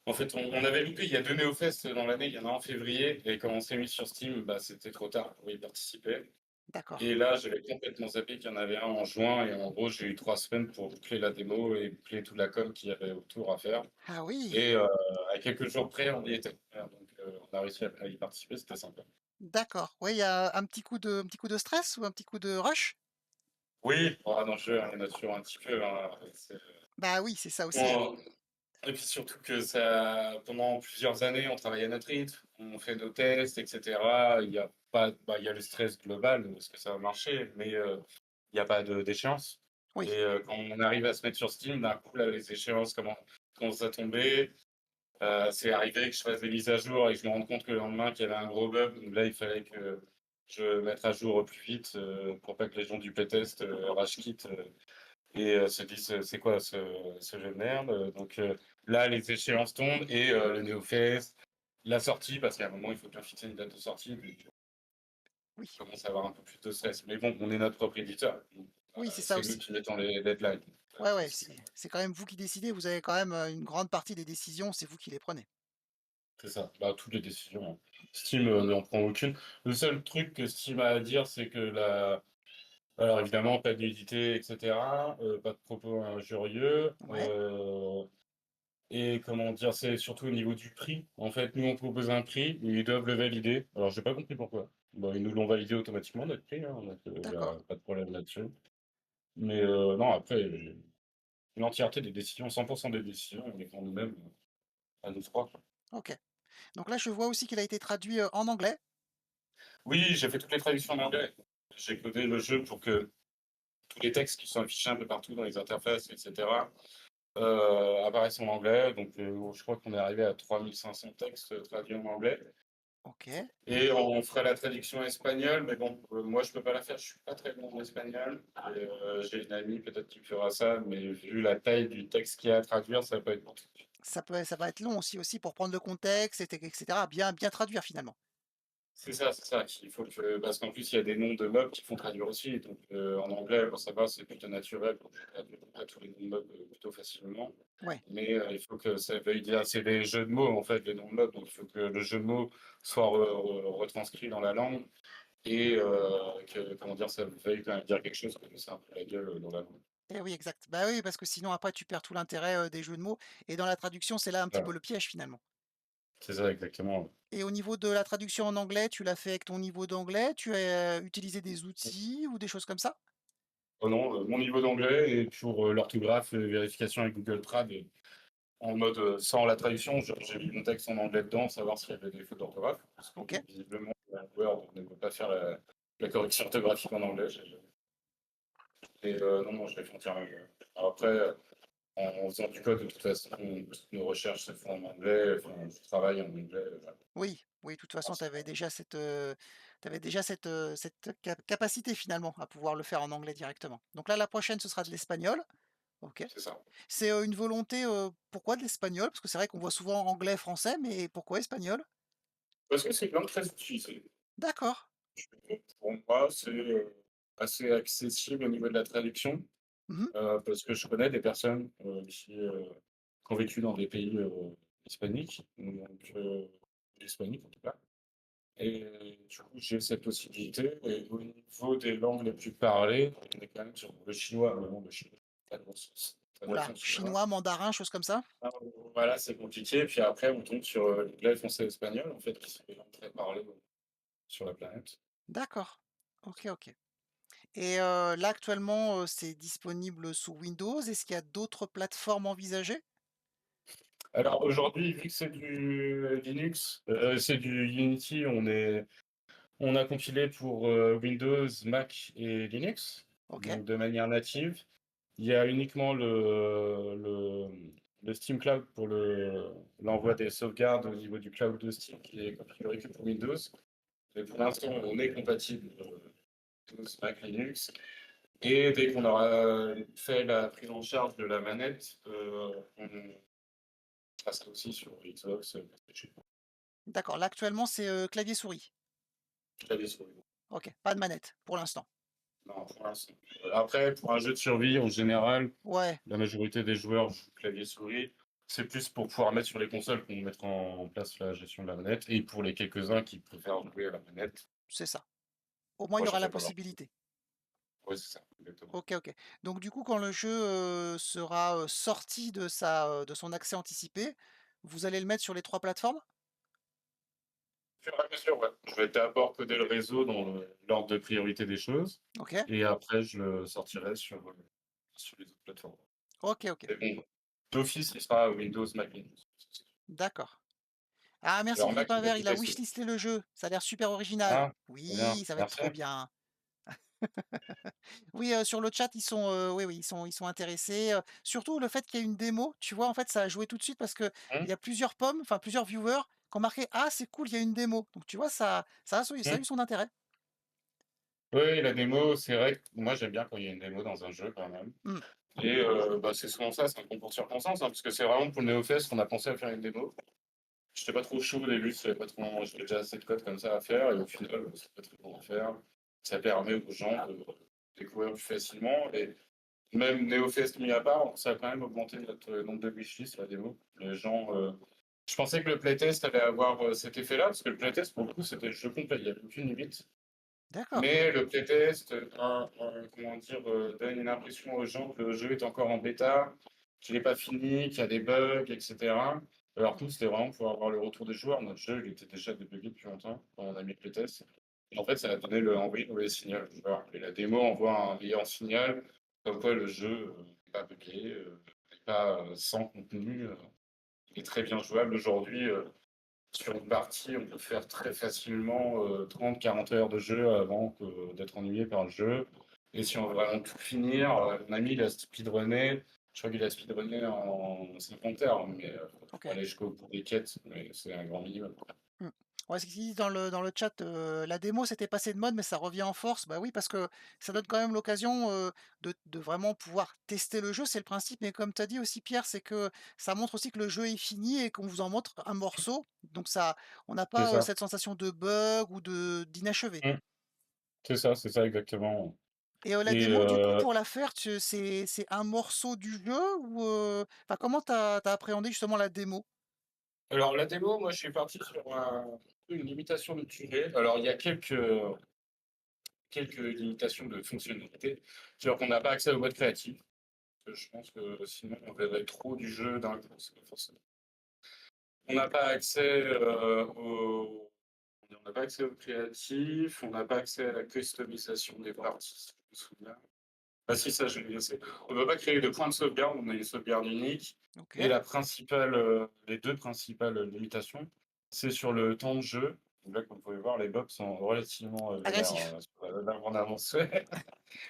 en fait, on avait loupé, il y a 2 NeoFest dans l'année, il y en a un en février et quand on s'est mis sur Steam, bah, c'était trop tard pour y participer D'accord. et là, j'avais complètement zappé qu'il y en avait un en juin et en gros, j'ai eu 3 semaines pour boucler la démo et boucler toute la com qu'il y avait autour à faire Ah oui! et à quelques jours près, on y était. Voilà, donc on a réussi à y participer, c'était sympa. D'accord. Ouais, il y a un petit coup de stress ou un petit coup de rush? Oui, dans le jeu, hein, il y en a toujours un petit peu, hein, c'est Bah oui, c'est ça aussi, bon, et puis surtout que ça pendant plusieurs années, on travaille à notre rythme, on fait nos tests et cetera. Il y a pas bah, il y a le stress global, est-ce que ça va marcher? Mais, il y a pas de d'échéance oui. et quand on arrive à se mettre sur Steam, d'un coup, là, les échéances commencent à tomber. C'est arrivé que je fasse des mises à jour et que je me rende compte que le lendemain qu'il y avait un gros bug, donc là, il fallait que je mette à jour au plus vite, pour pas que les gens du playtest, rage quit, et se disent c'est quoi ce jeu de merde. Donc là, les échéances tombent et le NeoFest, la sortie, parce qu'à un moment, il faut bien fixer une date de sortie. Donc, Oui. on commence à avoir un peu plus de stress. Mais bon, on est notre propre éditeur. Donc, Oui, c'est ça c'est nous aussi. qui mettons les deadlines. Ouais, ouais, c'est quand même vous qui décidez, vous avez quand même, une grande partie des décisions, c'est vous qui les prenez. C'est ça. Bah, toutes les décisions, hein. Steam n'en prend aucune. Le seul truc que Steam a à dire, c'est que alors évidemment, pas de nudité, etc. Pas de propos injurieux. Ouais, Et comment dire, c'est surtout au niveau du prix. En fait, nous, on propose un prix, et ils doivent le valider. Alors, j'ai pas compris pourquoi. Bon, ils nous l'ont validé automatiquement, notre prix, hein, donc il y a d'accord. pas de problème là-dessus. Mais non, après, l'entièreté des décisions, 100% des décisions, on les prend nous-mêmes à nous trois, quoi. OK. Donc là, je vois aussi qu'il a été traduit, en anglais? Oui, j'ai fait toutes les traductions en anglais. J'ai codé le jeu pour que tous les textes qui sont affichés un peu partout dans les interfaces, etc., apparaissent en anglais. Donc, je crois qu'on est arrivé à 3500 textes traduits en anglais. OK. Et on ferait la traduction espagnole, mais bon, moi je peux pas la faire, je suis pas très bon en espagnol. Et, j'ai une amie peut-être qui fera ça, mais vu la taille du texte qu'il y a à traduire, ça va pas être bon. Ça va être long aussi pour prendre le contexte et cetera, bien traduire finalement. C'est ça. Il faut que, parce qu'en plus il y a des noms de mobs qui font traduire aussi. Donc en anglais, bon, ça va, c'est plutôt naturel, donc je traduis à peu près tous les noms de mobs plutôt facilement. Ouais. Mais il faut que ça veuille dire, c'est des jeux de mots en fait, les noms de mobs, donc il faut que le jeu de mots soit retranscrit dans la langue. Et que, comment dire, ça veuille quand même dire quelque chose, parce que c'est un peu la gueule dans la langue. Eh oui, exact. Bah oui, parce que sinon après tu perds tout l'intérêt, des jeux de mots et dans la traduction, c'est là un petit peu Voilà, le piège finalement. c'est ça exactement. Et au niveau de la traduction en anglais, tu l'as fait avec ton niveau d'anglais? Tu as utilisé des outils ou des choses comme ça? Oh non, mon niveau d'anglais et pour l'orthographe, vérification avec Google Trad, en mode sans la traduction, j'ai mis mon texte en anglais dedans, savoir s'il y avait des fautes d'orthographe, parce que OK. visiblement, Word ne peut pas faire la correction orthographique en anglais. Et non, non, je l'ai fait entièrement. Alors après, en faisant du code, de toute façon, toutes nos recherches se font en anglais, enfin, je travaille en anglais. Oui, oui, de toute façon, tu avais Principalement. déjà cette capacité finalement à pouvoir le faire en anglais directement. Donc là, la prochaine, ce sera de l'espagnol. OK. C'est ça. C'est, une volonté, pourquoi de l'espagnol? Parce que c'est vrai qu'on voit souvent anglais, français, mais pourquoi espagnol? Parce que c'est une langue très utilisée. D'accord. Pour moi, c'est assez accessible au niveau de la traduction, Mmh. parce que je connais des personnes qui ont vécu dans des pays hispaniques, donc hispaniques en tout cas. Et du coup, j'ai cette possibilité. Et au niveau des langues les plus parlées, on est quand même sur le chinois, mais bon, le chinois, pas de bon sens. Oula, Traduction chinois. chinois, mandarin, choses comme ça? Ah, voilà, c'est compliqué. Puis après, on tombe sur l'anglais, français, espagnol, en fait, qui sont les langues très parlées sur la planète. D'accord. OK, OK. Et là, actuellement, c'est disponible sous Windows. Est-ce qu'il y a d'autres plateformes envisagées? Alors aujourd'hui, vu que c'est du Linux, c'est du Unity, on a compilé pour Windows, Mac et Linux, OK, donc de manière native. Il y a uniquement le Steam Cloud pour l'envoi des sauvegardes au niveau du cloud de Steam qui est configuré que pour Windows. Mais pour l'instant, on est compatible Windows, Mac, Linux. Et dès qu'on aura fait la prise en charge de la manette, on fera ça aussi sur Xbox, PlayStation. d'accord. Là, actuellement, c'est, clavier souris? Clavier souris. OK, pas de manette pour l'instant? Non, pour l'instant. Après, pour un jeu de survie, en général, Ouais, la majorité des joueurs jouent clavier-souris. C'est plus pour pouvoir mettre sur les consoles qu'on mettre en place la gestion de la manette. Et pour les quelques-uns qui préfèrent jouer à la manette, c'est ça. Au moins, il moi y je aura la fais pas. possibilité. Oui, c'est ça, exactement. OK, OK. Donc du coup, quand le jeu, sera, sorti de son accès anticipé, vous allez le mettre sur les 3 plateformes? Fur et à mesure, ouais. Je vais d'abord coder le réseau dans l'ordre de priorité des choses. OK. Et après, je le sortirai sur les autres plateformes. OK, OK. Mais bon, d'office, il sera Windows, Mac, Linux. D'accord. Ah merci Alors Philippe Mac, il va Invert, tout il a tester. wishlisté le jeu. Ça a l'air super original. Ah, très bien, Oui, ça va être merci. trop bien. Oui, sur le chat, ils sont, oui, oui, ils sont intéressés, surtout le fait qu'il y ait une démo, tu vois? En fait, ça a joué tout de suite parce qu'il Mmh, y a plusieurs enfin plusieurs viewers qui ont marqué: «Ah c'est cool, il y a une démo». Donc tu vois, ça a mmh. eu son intérêt. Oui, la démo, c'est vrai que moi j'aime bien quand il y a une démo dans un jeu quand même. Mmh. Et bah, c'est souvent ça, c'est un concours de circonstances, hein, parce que c'est vraiment pour le NeoFest qu'on a pensé à faire une démo. J'étais pas trop chaud au début, je savais pas trop, j'avais déjà assez de code comme ça à faire, et au final, c'est pas très bon à faire. Ça permet aux gens de découvrir plus facilement. Et même NeoFest mis à part, ça a quand même augmenté notre nombre de wishlists, la démo. Les gens, je pensais que le playtest allait avoir cet effet-là, parce que le playtest, pour le coup, c'était le jeu complet, il n'y avait aucune limite. D'accord. Mais le playtest, comment dire, donne une impression aux gens que le jeu est encore en bêta, qu'il n'est pas fini, qu'il y a des bugs, etc. Alors que nous, c'était vraiment pour avoir le retour des joueurs. Notre jeu, il était déjà débugué depuis longtemps quand on a mis le playtest. Et en fait, ça a donné envoyé le mauvais signal aux joueurs. Et la démo envoie un meilleur signal, comme quoi le jeu n'est pas bugué, n'est pas sans contenu, il est très bien jouable aujourd'hui. Sur une partie, on peut faire très facilement 30-40 heures de jeu avant d'être ennuyé par le jeu. Et si on veut vraiment tout finir, mon ami, il a speedrunné. Je crois qu'il a speedrunné en 50 heures, mais faut OK. aller jusqu'au bout des quêtes, mais c'est un grand minimum. Mmh. Ouais, ce qu'ils disent dans le chat, la démo s'était passée de mode, mais ça revient en force. Bah oui, parce que ça donne quand même l'occasion, de vraiment pouvoir tester le jeu, c'est le principe. Mais comme tu as dit aussi Pierre, c'est que ça montre aussi que le jeu est fini et qu'on vous en montre un morceau. Donc ça on n'a C'est pas, ça. cette sensation de bug ou de d'inachevé. Mm. C'est ça exactement. Et la Et démo du coup pour la faire, c'est un morceau du jeu ou, enfin comment tu as appréhendé justement la démo? alors la démo, moi je suis parti sur une limitation de durée. Alors il y a quelques limitations de fonctionnalité. C'est-à-dire qu'on n'a pas accès au mode créatif. Je pense que sinon on verrait trop du jeu d'un coup, c'est pas forcément. On n'a pas accès on n'a pas accès au créatif, on n'a pas accès à la customisation des parties, si je me souviens. Ah si, ça je l'ai bien fait. On ne peut pas créer de points de sauvegarde, on a une sauvegarde unique. Et OK. la principale, les deux principales limitations, c'est sur le temps de jeu. Donc là, comme vous pouvez voir, les bugs sont relativement vénères Agressif. sur la bande-annonce.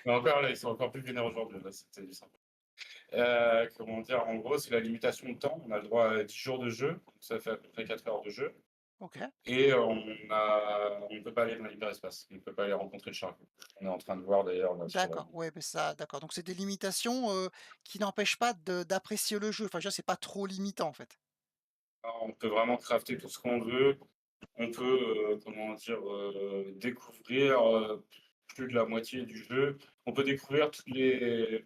Mais encore là, ils sont encore plus vénères aujourd'hui. Là, c'était du simple. Comment dire, en gros, c'est la limitation de temps. On a le droit à 10 jours de jeu, donc ça fait à peu près 4 heures de jeu. OK. Et on ne peut pas aller dans l'hyperespace, on ne peut pas aller rencontrer le chariot. On est en train de voir d'ailleurs là sur la. D'accord, ouais, mais ça d'accord, donc c'est des limitations, qui n'empêchent pas d'apprécier le jeu. Enfin, je veux dire, c'est pas trop limitant, en fait? On peut vraiment crafter tout ce qu'on veut. On peut, comment dire, découvrir plus de la moitié du jeu. On peut découvrir tout le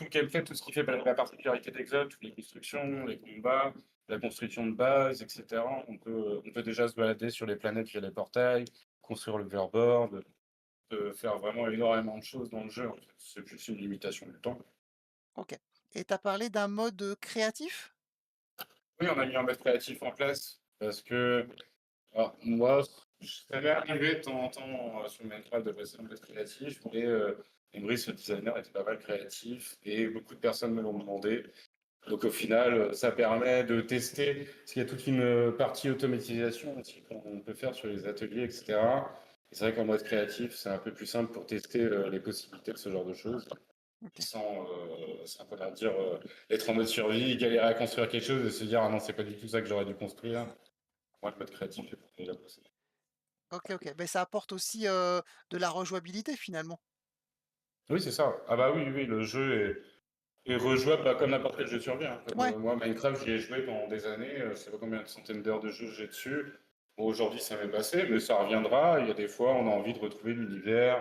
gameplay, tout ce qui fait la particularité d'Exode, toutes les constructions, les combats, la construction de base, etc. On peut déjà se balader sur les planètes via les portails, construire le overboard, faire vraiment énormément de choses dans le jeu. En fait. C'est plus une limitation du temps. OK, et tu as parlé d'un mode, créatif? Oui, on a mis un mode créatif en place parce que alors, moi, ça m'est arrivé de temps en temps sur Minecraft de passer un mode créatif, mais Emrys, le designer, était pas mal créatif et beaucoup de personnes me l'ont demandé. Donc au final, ça permet de tester, parce qu'il y a toute une partie automatisation aussi qu'on peut faire sur les ateliers, etc. Et c'est vrai qu'en mode créatif, c'est un peu plus simple pour tester les possibilités de ce genre de choses, OK. sans comment dire, être en mode survie, galérer à construire quelque chose et se dire, ah non, c'est pas du tout ça que j'aurais dû construire. Moi, le mode créatif, c'est la possibilité. OK, OK. Beh, ça apporte aussi, de la rejouabilité, finalement? Oui, c'est ça. Ah bah oui, oui, le jeu est rejouable bah, comme n'importe quel jeu de survie. Hein. Comme, Ouais, moi, Minecraft, j'y ai joué pendant des années. Je sais pas combien de centaines d'heures de jeu j'ai dessus. Bon, aujourd'hui, ça m'est passé, mais ça reviendra. Il y a des fois, on a envie de retrouver l'univers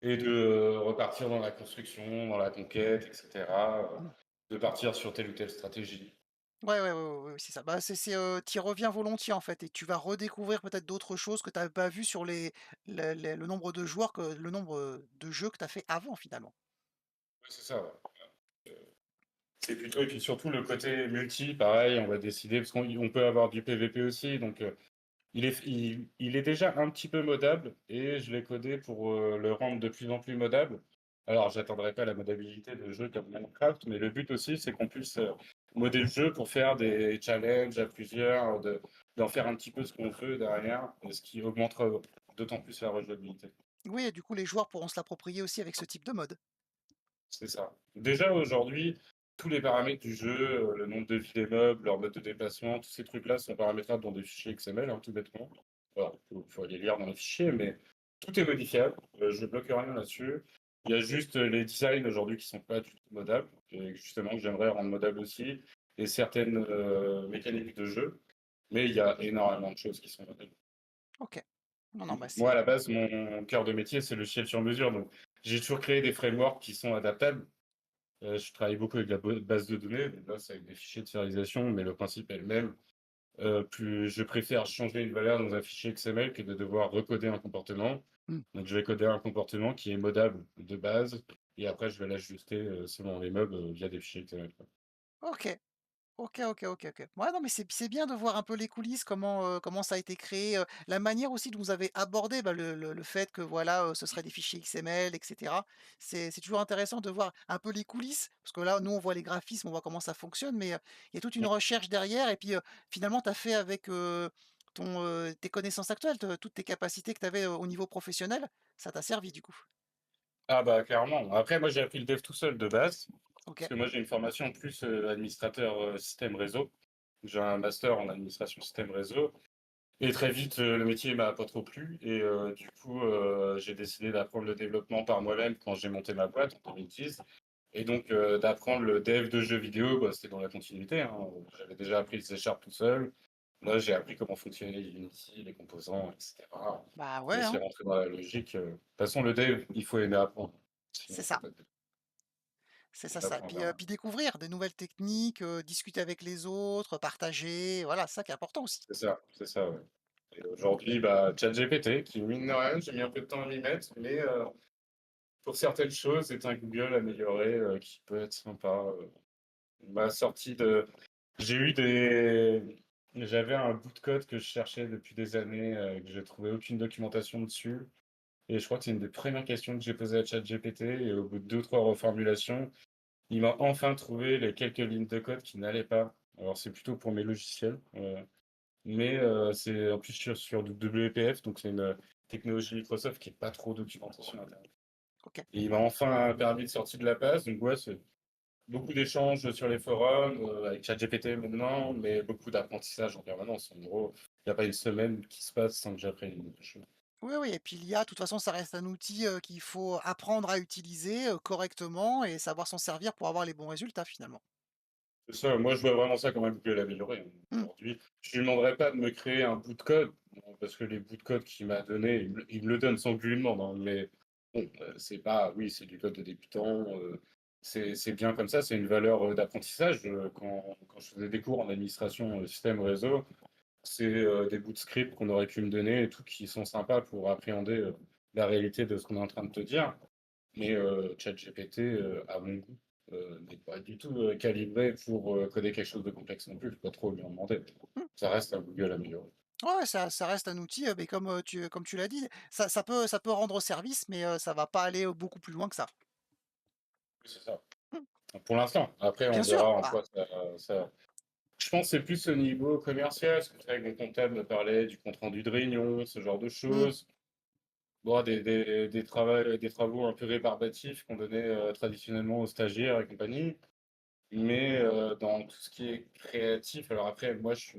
et de repartir dans la construction, dans la conquête, etc. Mmh. De partir sur telle ou telle stratégie. Ouais, ouais, ouais, ouais, ouais, c'est ça. Bah, tu reviens volontiers, en fait et tu vas redécouvrir peut-être d'autres choses que tu avais pas vues sur le nombre de joueurs le nombre, de jeux que tu as fait avant, finalement. Ouais, c'est ça, ouais. C'est plutôt et puis surtout le côté multi, pareil, on va décider parce qu'on peut avoir du PVP aussi, donc il est déjà un petit peu modable et je l'ai codé pour, le rendre de plus en plus modable. Alors j'atteindrai pas la modabilité de jeux comme Minecraft, mais le but aussi, c'est qu'on puisse, modder le jeu pour faire des challenges à plusieurs, d'en faire un petit peu ce qu'on veut derrière, ce qui augmentera d'autant plus la rejouabilité. Oui et du coup, les joueurs pourront se l'approprier aussi avec ce type de mode. C'est ça. Déjà aujourd'hui, tous les paramètres du jeu, le nombre de vies des meubles, leur mode de déplacement, tous ces trucs-là sont paramétrables dans des fichiers XML, hein, tout bêtement. Alors, faut aller lire dans les fichiers, mais tout est modifiable. Je bloque rien là-dessus. Il y a juste les designs aujourd'hui qui sont pas du tout modables, et justement que j'aimerais rendre modables aussi, et certaines mécaniques de jeu. Mais il y a énormément de choses qui sont modables. OK. Non, non, bah, Moi, à c'est la base, mon cœur de métier, c'est le ciel sur mesure. Donc, j'ai toujours créé des frameworks qui sont adaptables. Je travaille beaucoup avec la base de données, donc là, c'est avec des fichiers de serialisation, mais le principe est le même. Plus je préfère changer une valeur dans un fichier XML que de devoir recoder un comportement. mmh. Donc, je vais coder un comportement qui est modable de base, et après, je vais l'ajuster selon les meubles via des fichiers XML, quoi. OK. OK, OK, OK, OK. Ouais, non, mais c'est bien de voir un peu les coulisses, comment ça a été créé, la manière aussi dont vous avez abordé, bah, le fait que voilà, ce serait des fichiers XML et cetera. C'est toujours intéressant de voir un peu les coulisses, parce que là, nous, on voit les graphismes, on voit comment ça fonctionne, mais, il y a toute une Mm. recherche derrière et puis, finalement, tu as fait avec, tes connaissances actuelles, te toutes tes capacités que tu avais, au niveau professionnel, ça t'a servi du coup. Ah bah, clairement. Après, moi, j'ai appris le dev tout seul de base, parce OK. que moi, j'ai une formation plus administrateur système réseau. J'ai un master en administration système réseau. Et très vite, le métier m'a pas trop plu et du coup, j'ai décidé d'apprendre le développement par moi-même quand j'ai monté ma boîte en 2010 et donc d'apprendre le dev de jeux vidéo, bah, c'était dans la continuité, hein. J'avais déjà appris le C# tout seul. Là, j'ai appris comment fonctionnait Unity, les composants et cetera. Bah, J'ai ouais, essayé hein, de rentrer dans la logique, de toute façon, le dev, il faut aimer apprendre. c'est Sinon, ça. C'est on ça, ça. apprend Puis, jamais. puis découvrir des nouvelles techniques, discuter avec les autres, partager, voilà, ça qui est important aussi. C'est ça, ouais. Et aujourd'hui, bah, ChatGPT qui, mine de rien, j'ai mis un peu de temps à m'y mettre, mais pour certaines choses, c'est un Google amélioré qui peut être sympa. Ma sortie de. J'ai eu des. J'avais un bout de code que je cherchais depuis des années, que j'ai trouvé aucune documentation dessus. Et je crois que c'est une des premières questions que j'ai posées à ChatGPT. Et au bout de deux, trois reformulations, il m'a enfin trouvé les quelques lignes de code qui n'allaient pas. Alors, c'est plutôt pour mes logiciels. Mais c'est en plus sur WPF, donc c'est une technologie Microsoft qui n'est pas trop documentée sur Internet. OK. Et il m'a Ouais. enfin permis de sortir de la passe. Donc, ouais, c'est beaucoup d'échanges sur les forums, avec ChatGPT maintenant, mais beaucoup d'apprentissage en permanence. En gros, il n'y a pas une semaine qui se passe sans que j'apprenne une nouvelle chose. Oui, oui et puis l'IA, de toute façon, ça reste un outil, qu'il faut apprendre à utiliser, correctement et savoir s'en servir pour avoir les bons résultats, finalement. C'est ça, moi je vois vraiment ça comme un Google amélioré, hein. Mmh. Aujourd'hui, je ne lui demanderais pas de me créer un bout de code, parce que les bouts de code qu'il m'a donné, il me le donne sans que je lui demande, hein. Mais bon, c'est pas, oui, c'est du code de débutant, c'est bien comme ça, c'est une valeur d'apprentissage. Quand je faisais des cours en administration système réseau, c'est des bouts de script qu'on aurait pu me donner et tout qui sont sympas pour appréhender la réalité de ce qu'on est en train de te dire. Mais ChatGPT, à mon goût, n'est pas du tout calibré pour coder quelque chose de complexe non plus. Je peux pas trop lui en demander. Mmh. Ça reste un Google amélioré. Ouais, ouais, ça reste un outil, mais comme tu l'as dit, ça peut rendre service, mais, ça va pas aller, beaucoup plus loin que ça. Oui, c'est ça. Mmh. Pour l'instant. Après, on Bien sûr, verra en bah, quoi ça. Je pense que c'est plus au niveau commercial. Parce que c'est vrai que mon comptable me parlait du compte rendu de réunion, ce genre de mmh, choses. Bon, des travaux un peu rébarbatifs qu'on donnait traditionnellement aux stagiaires et compagnie. Mais dans tout ce qui est créatif, alors après, moi, je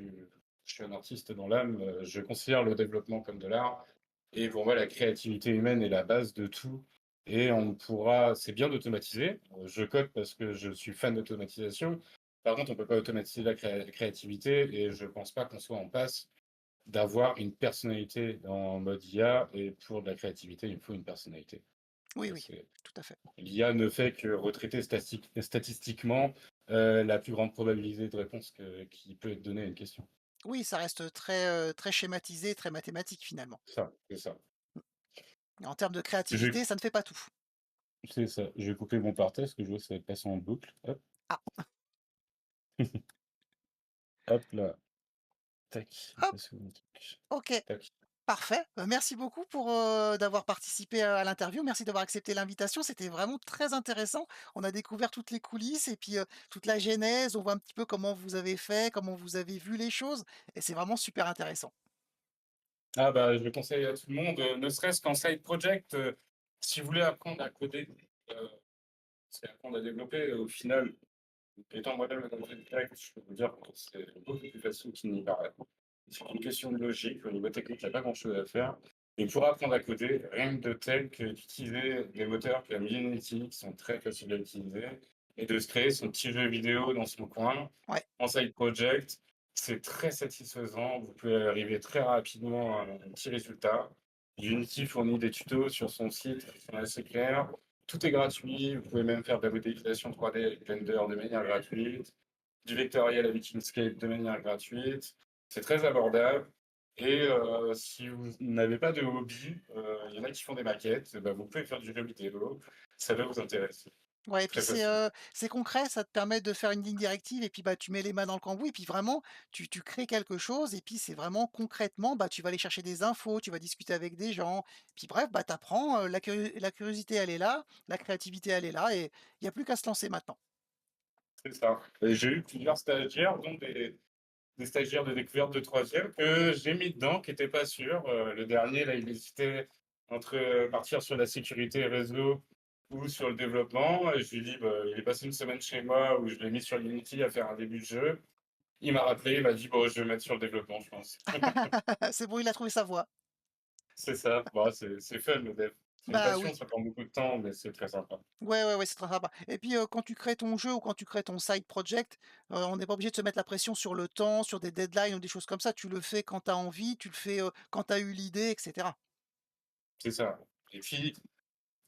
suis un artiste dans l'âme, je considère le développement comme de l'art. Et pour moi, la créativité humaine est la base de tout. Et c'est bien d'automatiser. Je code parce que je suis fan d'automatisation. Par contre, on ne peut pas automatiser la créativité et je ne pense pas qu'on soit en passe d'avoir une personnalité en mode IA. Et pour de la créativité, il faut une personnalité. Oui, Ça, oui, c'est tout à fait. l'IA ne fait que retraiter statistiquement, la plus grande probabilité de réponse qui peut être donnée à une question. Oui, ça reste très, très schématisé, très mathématique finalement. Ça, c'est ça. Et en termes de Je vais créativité, ça ne fait pas tout. c'est ça. Je vais couper mon partage parce que je vois que ça va passer en boucle. Hop, Ah, hop là, tac, il hop, passe où mon truc? OK, Tac. parfait. Merci beaucoup pour, d'avoir participé à l'interview. Merci d'avoir accepté l'invitation. C'était vraiment très intéressant. On a découvert toutes les coulisses et puis, toute la genèse. On voit un petit peu comment vous avez fait, comment vous avez vu les choses et c'est vraiment super intéressant. Ah bah, je le conseille à tout le monde, ne serait-ce qu'en side project, si vous voulez apprendre à coder, heu, c'est apprendre à développer, au final, étant moi-même un autodidacte, je peux vous dire que c'est beaucoup plus facile qu'il n'y paraît. C'est une question de logique, au niveau technique, il y a pas grand-chose à faire et pour apprendre à coder, rien de tel que d'utiliser des moteurs comme Unity qui sont très faciles à utiliser et de se créer son petit jeu vidéo dans son coin, Ouais. en side project. C'est très satisfaisant, vous pouvez arriver très rapidement à un petit résultat. Unity fournit des tutos sur son site qui sont assez clairs. Tout est gratuit, vous pouvez même faire de la modélisation 3D avec Blender de manière gratuite, du vectoriel avec Inkscape de manière gratuite. C'est très abordable et si vous n'avez pas de hobby, il y en a qui font des maquettes, bah, vous pouvez faire du jeu vidéo, ça va vous intéresser. Ouais et puis Très facile. c'est concret, ça te permet de faire une ligne directive et puis, bah, tu mets les mains dans le cambouis et puis vraiment tu crées quelque chose et puis c'est vraiment concrètement, bah, tu vas aller chercher des infos, tu vas discuter avec des gens, puis bref, bah, tu apprends, la curiosité elle est là, la créativité elle est là et il y a plus qu'à se lancer maintenant. C'est ça. Et j'ai eu plusieurs stagiaires, dont des stagiaires de découverte de troisième que j'ai mis dedans, qui étaient pas sûrs. Le dernier, là, il hésitait entre, partir sur la sécurité réseau ou sur le développement et je lui ai dit: «Bah», il est passé une semaine chez moi où je l'ai mis sur Unity à faire un début de jeu. Il m'a rappelé, il m'a dit: «Bon, je vais me mettre sur le développement, je pense». C'est bon, il a trouvé sa voie. C'est ça. Bah, c'est fun le dev. C'est une Bah, passion, oui. ça prend beaucoup de temps, mais c'est très sympa. Ouais, ouais, ouais, c'est très sympa et puis, quand tu crées ton jeu ou quand tu crées ton side project, on n'est pas obligé de se mettre la pression sur le temps, sur des deadlines ou des choses comme ça. Tu le fais quand tu as envie, tu le fais, quand tu as eu l'idée et cetera. C'est ça et puis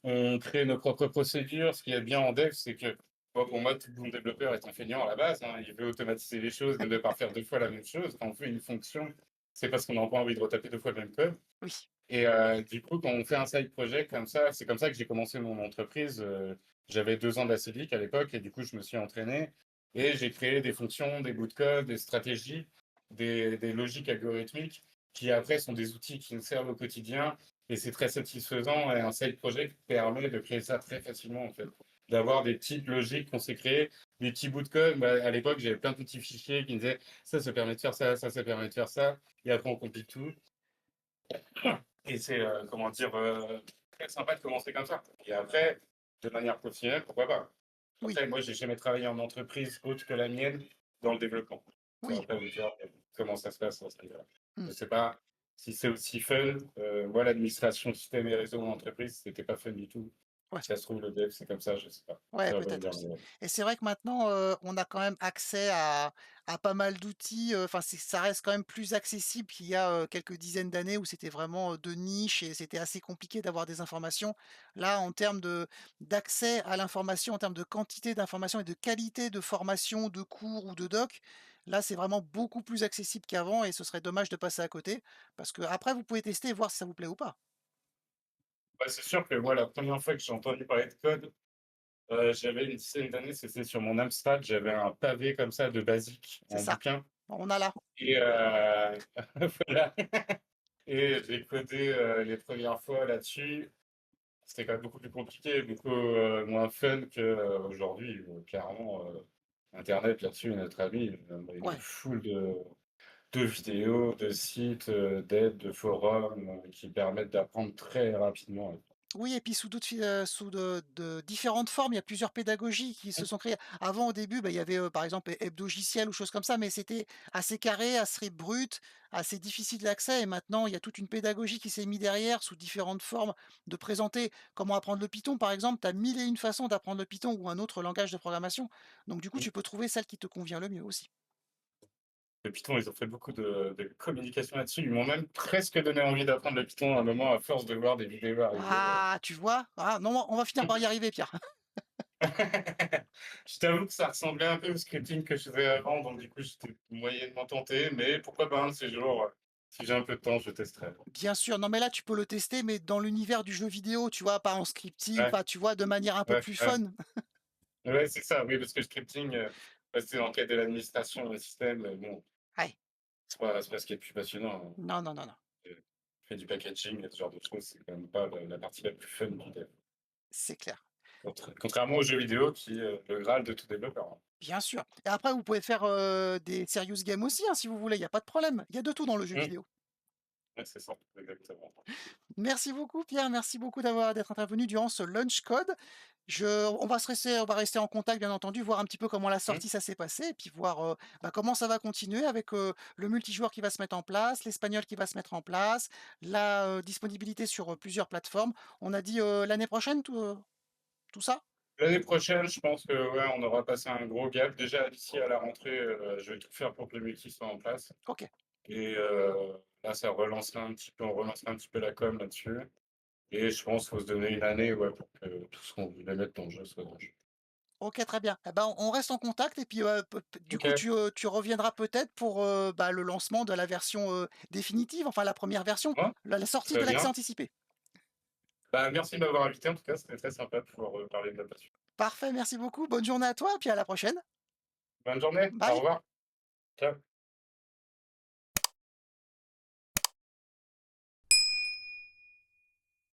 on crée nos propres procédures. Ce qui est bien en dev, c'est que, bon, pour moi, tout bon développeur est un feignant à la base, hein. Il veut automatiser les choses, ne pas faire 2 fois la même chose. Quand on fait une fonction, c'est parce qu'on n'a pas envie de retaper 2 fois le même code Oui. et du coup, quand on fait un side project comme ça, c'est comme ça que j'ai commencé mon entreprise, j'avais 2 ans d'ACDIC à l'époque et du coup, je me suis entraîné et j'ai créé des fonctions, des bouts de code, des stratégies, des logiques algorithmiques qui après sont des outils qui nous servent au quotidien et c'est très satisfaisant et un side project permet de créer ça très facilement, en fait. D'avoir des petites logiques qu'on s'est créées, des petits bouts de code. Bah, à l'époque, j'avais plein de petits fichiers qui me disaient: Ça permet de faire ça, ça permet de faire ça» et après on compile tout et c'est, comment dire? Très sympa de commencer comme ça et après, de manière professionnelle, pourquoi pas? Oui, Après, moi, j'ai jamais travaillé en entreprise autre que la mienne dans le développement. Je oui. saurais pas vous dire comment ça se passe à ce niveau-là. Mmh. Je sais pas si c'est aussi fun. Moi, l'administration système et réseau en entreprise, c'était pas fun du tout. Ouais. Si ça se trouve, le dev, c'est comme ça, je sais pas. Je Ouais, saurais pas vous peut-être dire, aussi mais et c'est vrai que maintenant, on a quand même accès à pas mal d'outils, enfin, c'est ça reste quand même plus accessible qu'il y a, quelques dizaines d'années où c'était vraiment, de niche et c'était assez compliqué d'avoir des informations. Là, en termes d'accès à l'information, en termes de quantité d'informations et de qualité de formation, de cours ou de doc, là, c'est vraiment beaucoup plus accessible qu'avant et ce serait dommage de passer à côté parce qu'après vous pouvez tester et voir si ça vous plaît ou pas. bah, c'est sûr que moi, la première fois que j'ai entendu parler de code, j'avais une dizaine d'années, c'était sur mon Amstrad, j'avais un pavé comme ça de basique C'est en ça. bouquin On a là. et voilà et j'ai codé, les premières fois là-dessus. C'était quand même beaucoup plus compliqué, beaucoup, moins fun qu'aujourd'hui, clairement, internet là-dessus, notre ami, il est Ouais. full de vidéos, de sites, d'aides, de forums, qui permettent d'apprendre très rapidement. Oui et puis sous de différentes formes, il y a plusieurs pédagogies qui se Mmh, sont créées. Avant, au début, bah, il y avait, par exemple, Hebdogiciel ou choses comme ça, mais c'était assez carré, assez brut, assez difficile d'accès et maintenant, il y a toute une pédagogie qui s'est mise derrière sous différentes formes de présenter comment apprendre le Python, par exemple. Tu as 1000 et une façons d'apprendre le Python ou un autre langage de programmation. Donc du coup, mmh, tu peux trouver celle qui te convient le mieux aussi. le Python, ils ont fait beaucoup de communication là-dessus. Ils m'ont même presque donné envie d'apprendre le Python à un moment à force de voir des vidéos arriver, Ah, tu vois? Ah non, on va finir par y arriver, Pierre. Je t'avoue que ça ressemblait un peu au scripting que je faisais avant, donc du coup, j'étais moyennement tenté, mais pourquoi pas un de ces jours, si j'ai un peu de temps, je testerai. Bien sûr, non mais là tu peux le tester, mais dans l'univers du jeu vidéo, tu vois? Pas en scripting, Ouais, enfin tu vois? De manière un peu ouais, plus ouais. fun. Ouais, c'est ça, oui, parce que le scripting, bah, c'est dans le cadre de l'administration d'un système, bon, Ouais. c'est pas ce qui est le plus passionnant, hein. Non, non, non, non, Heu, fait du packaging et ce genre de choses, c'est quand même pas la partie la plus fun du dev. c'est clair. Contrairement aux jeux vidéo qui est, le graal de tout développeur, hein. Bien sûr. Et après vous pouvez faire, des serious games aussi, hein, si vous voulez, il y a pas de problème. Il y a de tout dans le jeu Mmh, vidéo. ouais, c'est ça, exactement. Merci beaucoup Pierre, merci beaucoup d'être intervenu durant ce lunch code. On va rester en contact bien entendu, voir un petit peu comment la Mmh. sortie ça s'est passé et puis voir, bah, comment ça va continuer avec, le multijoueur qui va se mettre en place, l'espagnol qui va se mettre en place, la, disponibilité sur, plusieurs plateformes. On a dit, l'année prochaine tout ça? L'année prochaine, je pense que, ouais, on aura passé un gros gap. Déjà, d'ici à la rentrée, je vais tout faire pour que le multi soit en place OK. et là, ça relancerait un petit peu on relancerait un petit peu la com là-dessus et je pense qu'il faut se donner une année, ouais, pour que tout ce qu'on voulait mettre dans le jeu soit dans le jeu. OK, très bien. Et ben, on reste en contact et puis, du coup, OK, tu reviendras peut-être pour, bah, le lancement de la version, définitive, enfin la première version, ouais, la sortie très de l'accès bien. anticipé. Bah, merci de m'avoir invité en tout cas, c'était très sympa de pouvoir, parler de la passion. Parfait, merci beaucoup. Bonne journée à toi et puis à la prochaine. Bonne journée, au Bye. revoir. Ciao.